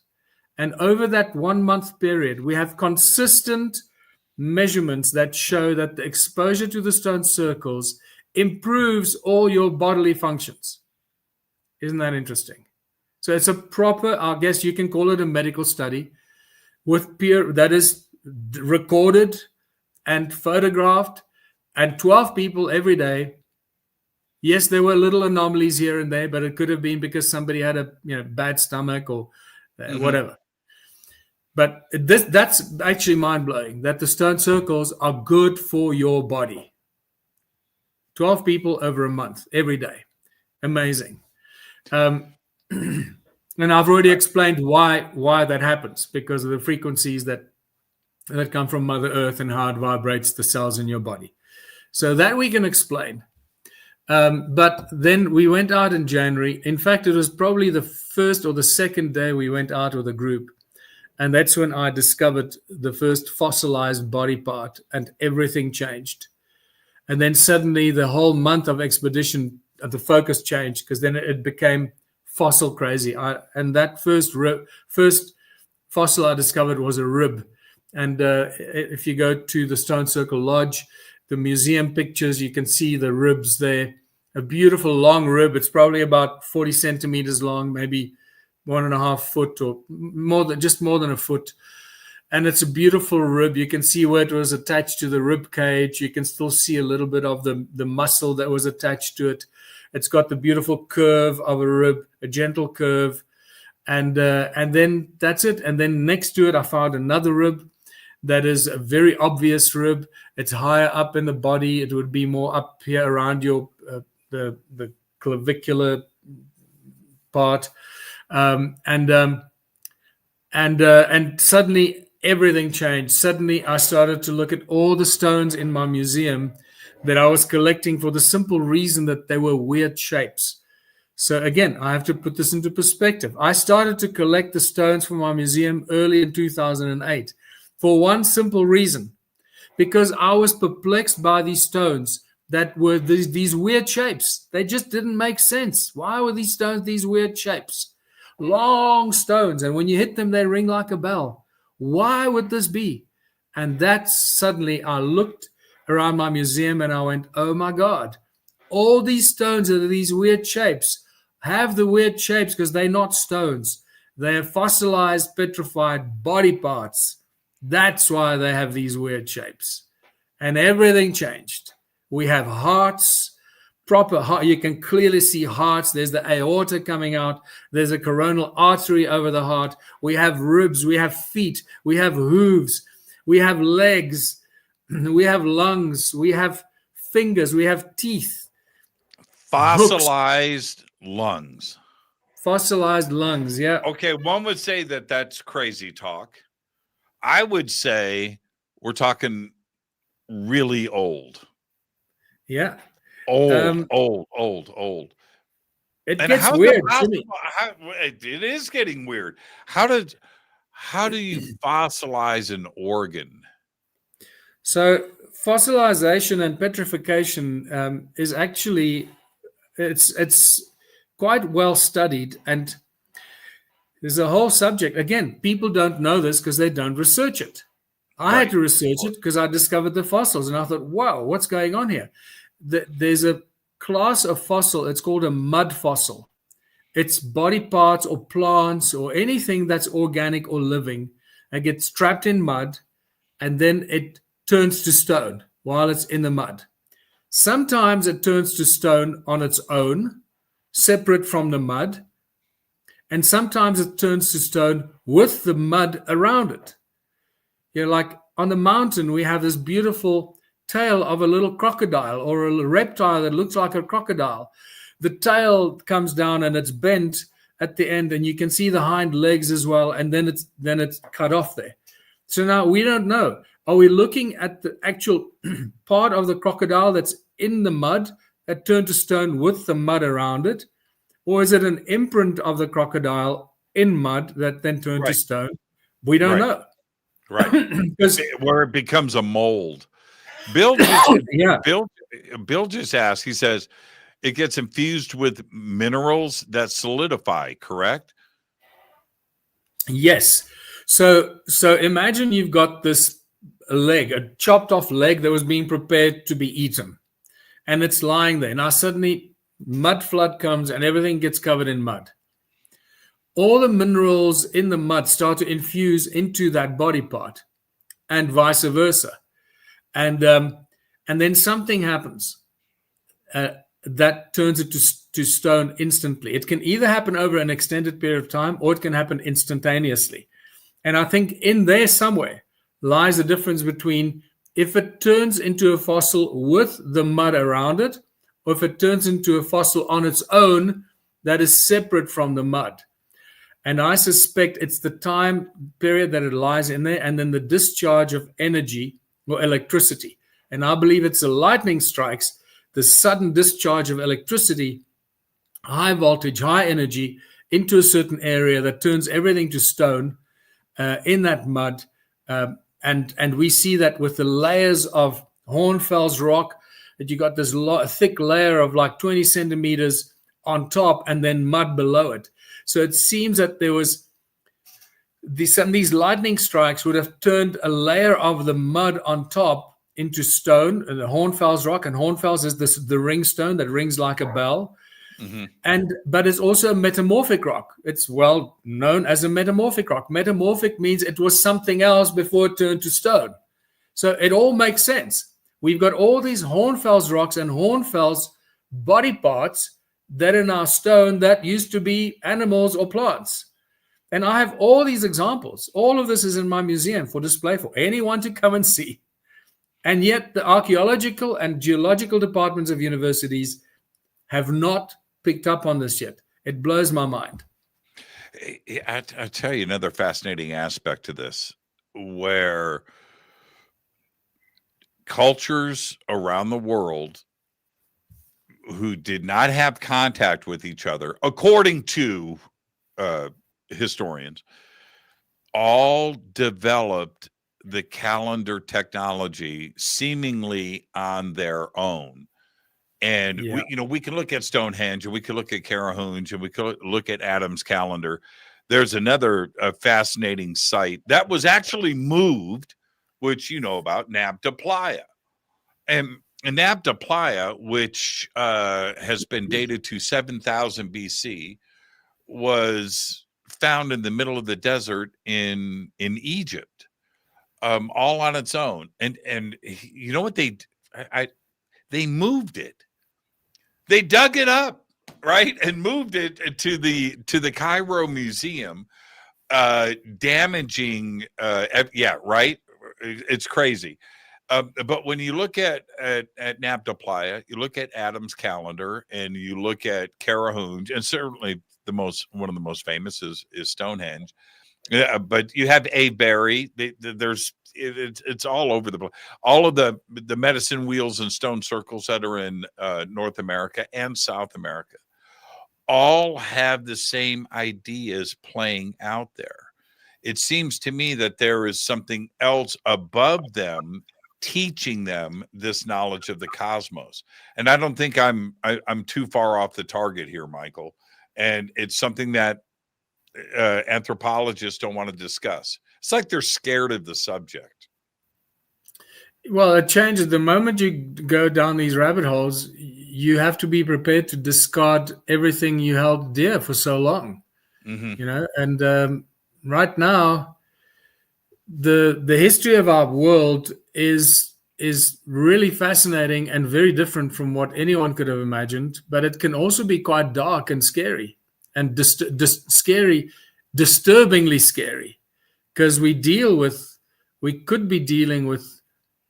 And over that 1 month period, we have consistent measurements that show that the exposure to the stone circles improves all your bodily functions. Isn't that interesting? So it's a proper, I guess you can call it a medical study with that is recorded and photographed, and 12 people every day. Yes, there were little anomalies here and there, but it could have been because somebody had a bad stomach or whatever. But that's actually mind-blowing, that the stone circles are good for your body. 12 people over a month, every day. Amazing. And I've already explained why that happens, because of the frequencies that come from Mother Earth and how it vibrates the cells in your body. So that we can explain. But then we went out in January. In fact, it was probably the first or the second day we went out with a group. And that's when I discovered the first fossilized body part, and everything changed. And then suddenly the whole month of expedition, the focus changed, because then it became fossil crazy. And that first fossil I discovered was a rib. And if you go to the Stone Circle Lodge, the museum pictures, you can see the ribs there. a beautiful long rib. It's probably about 40 centimeters long, maybe 1.5 foot or more than a foot. And it's a beautiful rib. You can see where it was attached to the rib cage. You can still see a little bit of the muscle that was attached to it. It's got the beautiful curve of a rib, a gentle curve. And then that's it. And then next to it, I found another rib that is a very obvious rib. It's higher up in the body. It would be more up here around your the clavicular part. And suddenly everything changed. Suddenly I started to look at all the stones in my museum that I was collecting for the simple reason that they were weird shapes. So again, I have to put this into perspective. I started to collect the stones for my museum early in 2008 for one simple reason, because I was perplexed by these stones that were these weird shapes. They just didn't make sense. Why were these stones these weird shapes? Long stones, and when you hit them, they ring like a bell. Why would this be? And that suddenly I looked around my museum and I went, oh my God, all these stones that are these weird shapes have the weird shapes because they're not stones. They are fossilized, petrified body parts. That's why they have these weird shapes. And everything changed. We have hearts, proper heart. You can clearly see hearts. There's the aorta coming out. There's a coronal artery over the heart. We have ribs. We have feet. We have hooves. We have legs. We have lungs. We have fingers. We have teeth. Fossilized lungs. Fossilized lungs, yeah. Okay, one would say that that's crazy talk. I would say we're talking really old. Yeah. Old. It gets weird. It is getting weird. How do you fossilize an organ? So fossilization and petrification is actually it's quite well studied, and there's a whole subject. Again, people don't know this because they don't research it. I had to research it because I discovered the fossils, and I thought, wow, what's going on here? There's a class of fossil. It's called a mud fossil. It's body parts or plants or anything that's organic or living and gets trapped in mud, and then it turns to stone while it's in the mud. Sometimes it turns to stone on its own, separate from the mud, and sometimes it turns to stone with the mud around it. You know, like on the mountain, we have this beautiful tail of a little crocodile or a reptile that looks like a crocodile. The tail comes down and it's bent at the end, and you can see the hind legs as well, and then it's cut off there. So now we don't know. Are we looking at the actual part of the crocodile that's in the mud that turned to stone with the mud around it? Or is it an imprint of the crocodile in mud that then turned to stone? We don't know. Right. Where it becomes a mold. Bill just asked, he says, it gets infused with minerals that solidify, correct? Yes. So imagine you've got this leg, a chopped off leg that was being prepared to be eaten, and it's lying there. Now suddenly mud flood comes and everything gets covered in mud. All the minerals in the mud start to infuse into that body part, and vice versa. And then something happens that turns it to stone instantly. It can either happen over an extended period of time, or it can happen instantaneously. And I think in there somewhere lies the difference between if it turns into a fossil with the mud around it, or if it turns into a fossil on its own that is separate from the mud. And I suspect it's the time period that it lies in there, and then the discharge of energy or electricity. And I believe it's the lightning strikes, the sudden discharge of electricity, high voltage, high energy, into a certain area that turns everything to stone in that mud. And we see that with the layers of Hornfels rock, that you got this thick layer of like 20 centimeters on top and then mud below it. So it seems that there was these lightning strikes would have turned a layer of the mud on top into stone, the Hornfels rock, and Hornfels is the ring stone that rings like a bell. But it's also a metamorphic rock. It's well known as a metamorphic rock. Metamorphic means it was something else before it turned to stone. So it all makes sense. We've got all these Hornfels rocks and Hornfels body parts that are now stone that used to be animals or plants. And I have all these examples. All of this is in my museum for display for anyone to come and see. And yet the archaeological and geological departments of universities have not picked up on this yet. It blows my mind. I tell you another fascinating aspect to this, where cultures around the world who did not have contact with each other, according to historians, all developed the calendar technology seemingly on their own. And we can look at Stonehenge, and we can look at Carahunge, and we could look at Adam's calendar. There's another fascinating site that was actually moved, which you know about, Nabta Playa. And Nabta Playa, which has been dated to 7,000 BC, was found in the middle of the desert in Egypt, all on its own. And you know what they moved it. They dug it up, right, and moved it to the Cairo Museum, damaging. Right. It's crazy. But when you look at Nabta Playa, you look at Adam's calendar, and you look at Carahunge, and certainly one of the most famous is Stonehenge. But you have Avebury. It's all over the place. All of the medicine wheels and stone circles that are in North America and South America all have the same ideas playing out there. It seems to me that there is something else above them teaching them this knowledge of the cosmos. And I don't think I'm too far off the target here, Michael. And it's something that anthropologists don't want to discuss. It's like they're scared of the subject. Well, it changes. The moment you go down these rabbit holes, you have to be prepared to discard everything you held dear for so long. And right now, the history of our world is really fascinating and very different from what anyone could have imagined, but it can also be quite dark and scary, and disturbingly scary, because we could be dealing with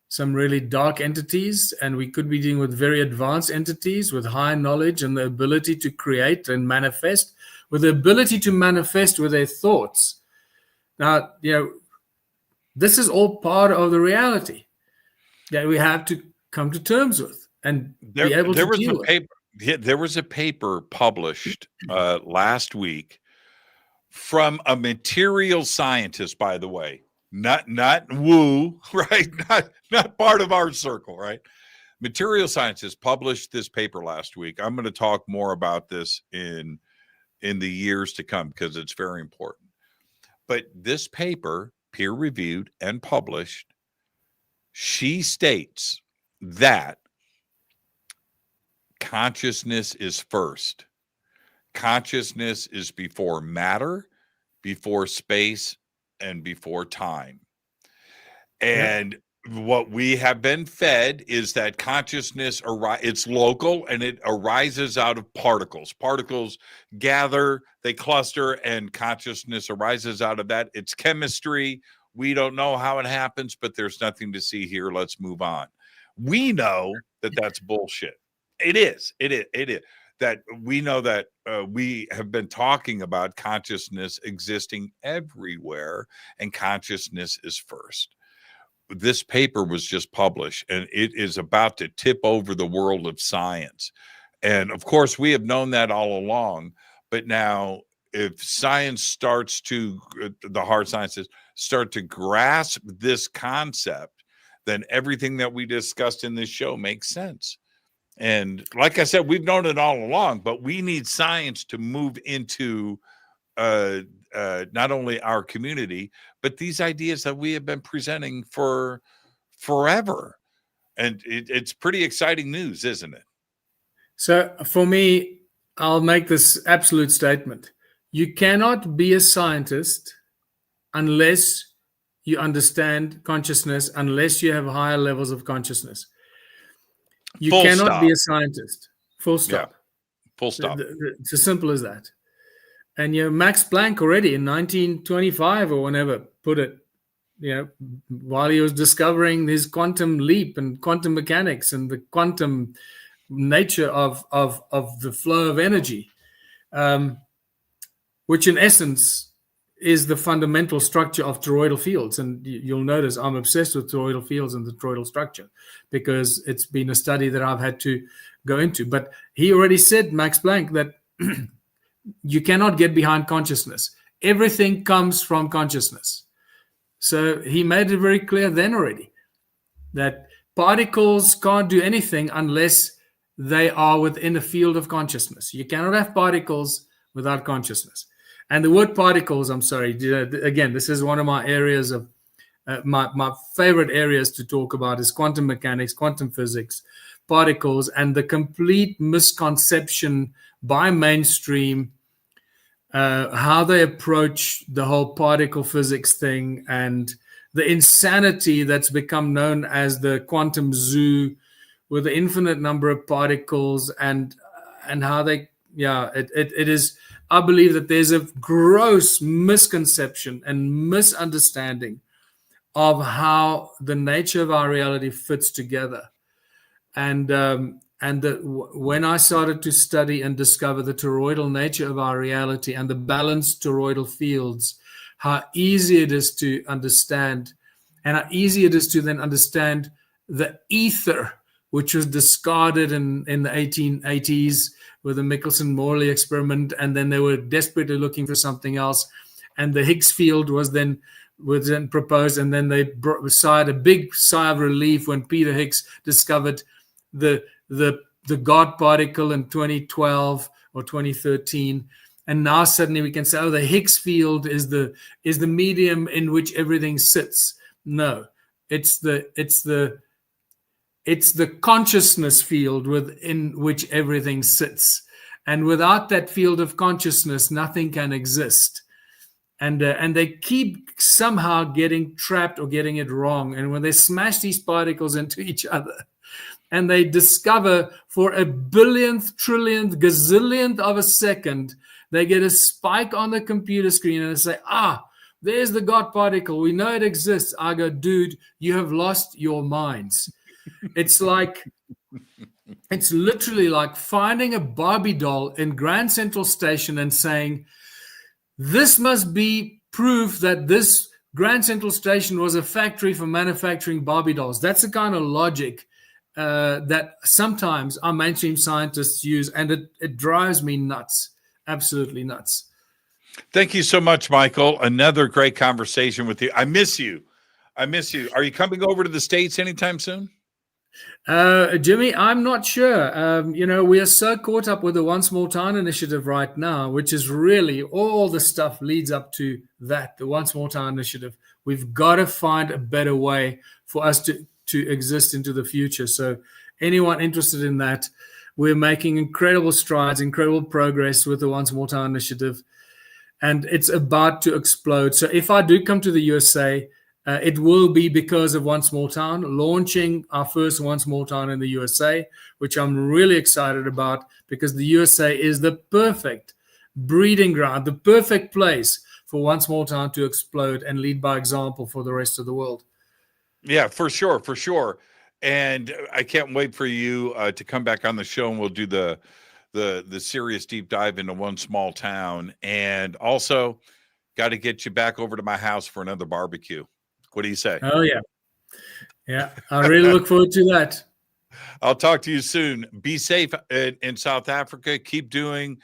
some really dark entities, and we could be dealing with very advanced entities with high knowledge and the ability to create and manifest, with the ability to manifest with their thoughts. Now, this is all part of the reality that we have to come to terms with and be able to deal with. There was a paper published last week from a material scientist, by the way, not woo, right? Not part of our circle, right? Material scientists published this paper last week. I'm going to talk more about this in the years to come because it's very important. But this paper, peer-reviewed and published, she states that consciousness is first. Consciousness is before matter, before space, and before time. And what we have been fed is that consciousness, it's local, and it arises out of particles. Particles gather, they cluster, and consciousness arises out of that. It's chemistry. We don't know how it happens, but there's nothing to see here. Let's move on. We know that that's bullshit. It is. That we know that we have been talking about consciousness existing everywhere, and consciousness is first. This paper was just published, and it is about to tip over the world of science. And of course, we have known that all along. But now, if science starts to, the hard sciences start to grasp this concept, then everything that we discussed in this show makes sense. And like I said, we've known it all along, but we need science to move into not only our community, but these ideas that we have been presenting for forever. And it's pretty exciting news, isn't it? So for me, I'll make this absolute statement. You cannot be a scientist unless you understand consciousness, unless you have higher levels of consciousness. You Full cannot stop. be a scientist. Full stop. Yeah. Full stop. It's as simple as that. And Max Planck already in 1925 or whenever put it, while he was discovering his quantum leap and quantum mechanics and the quantum nature of the flow of energy, which in essence is the fundamental structure of toroidal fields. And you'll notice I'm obsessed with toroidal fields and the toroidal structure because it's been a study that I've had to go into. But he already said, Max Planck, that you cannot get behind consciousness. Everything comes from consciousness. So he made it very clear then already that particles can't do anything unless they are within a field of consciousness. You cannot have particles without consciousness. And the word particles, I'm sorry, again, this is one of my areas of my favorite areas to talk about is quantum mechanics, quantum physics, particles, and the complete misconception by mainstream, how they approach the whole particle physics thing and the insanity that's become known as the quantum zoo with the infinite number of particles and how they, it is. I believe that there's a gross misconception and misunderstanding of how the nature of our reality fits together. And when I started to study and discover the toroidal nature of our reality and the balanced toroidal fields, how easy it is to understand and how easy it is to then understand the ether, which was discarded in the 1880s with the Michelson-Morley experiment, and then they were desperately looking for something else, and the Higgs field was then proposed, and then they sighed a big sigh of relief when Peter Higgs discovered the God particle in 2012 or 2013, and now suddenly we can say, the Higgs field is the medium in which everything sits. No, it's the consciousness field within which everything sits. And without that field of consciousness, nothing can exist. And they keep somehow getting trapped or getting it wrong. And when they smash these particles into each other, and they discover for a billionth, trillionth, gazillionth of a second, they get a spike on the computer screen and they say, there's the God particle. We know it exists. I go, dude, you have lost your minds. It's literally like finding a Barbie doll in Grand Central Station and saying, this must be proof that this Grand Central Station was a factory for manufacturing Barbie dolls. That's the kind of logic that sometimes our mainstream scientists use, and it drives me nuts, absolutely nuts. Thank you so much, Michael. Another great conversation with you. I miss you. Are you coming over to the States anytime soon? Jimmy, I'm not sure. We are so caught up with the One Small Town initiative right now, which is really all the stuff leads up to that, the One Small Town initiative. We've got to find a better way for us to exist into the future. So anyone interested in that, we're making incredible strides, incredible progress with the One Small Town initiative, and it's about to explode. So if I do come to the USA, it will be because of One Small Town, launching our first One Small Town in the USA, which I'm really excited about because the USA is the perfect breeding ground, the perfect place for One Small Town to explode and lead by example for the rest of the world. Yeah, for sure. And I can't wait for you to come back on the show, and we'll do the serious deep dive into One Small Town. And also got to get you back over to my house for another barbecue. What do you say? Oh, yeah. Yeah, I really look forward to that. I'll talk to you soon. Be safe in South Africa. Keep doing,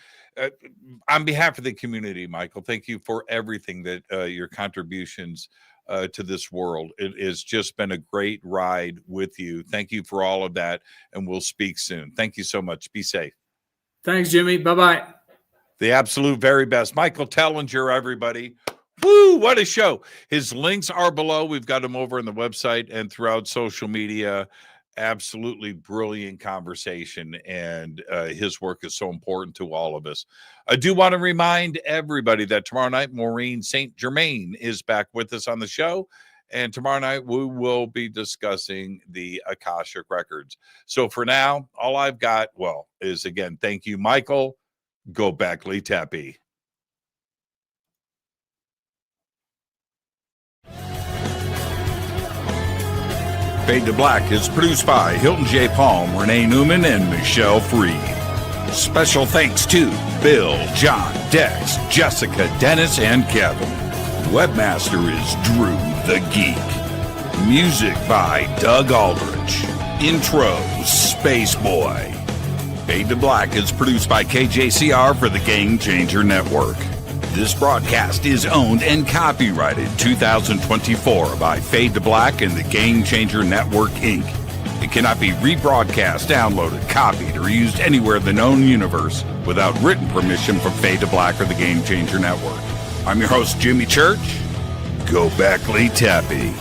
on behalf of the community, Michael, thank you for everything that your contributions to this world. It has just been a great ride with you. Thank you for all of that, and we'll speak soon. Thank you so much. Be safe. Thanks, Jimmy. Bye-bye. The absolute very best. Michael Tellinger, everybody. Woo, what a show. His links are below. We've got them over on the website and throughout social media. absolutely brilliant conversation, and his work is so important to all of us. I do want to remind everybody that tomorrow night, Maureen St. Germain is back with us on the show, and tomorrow night we will be discussing the Akashic Records. So for now, all I've got, well, is again, thank you, Michael. Go back, Lee Tappy. Fade to Black is produced by Hilton J. Palm, Renee Newman, and Michelle Freed. Special thanks to Bill, John, Dex, Jessica, Dennis, and Kevin. Webmaster is Drew the Geek. Music by Doug Aldrich. Intro, Space Boy. Fade to Black is produced by KJCR for the Game Changer Network. This broadcast is owned and copyrighted 2024 by Fade to Black and the Game Changer Network, Inc. It cannot be rebroadcast, downloaded, copied, or used anywhere in the known universe without written permission from Fade to Black or the Game Changer Network. I'm your host, Jimmy Church. Go back, Lee Tappy.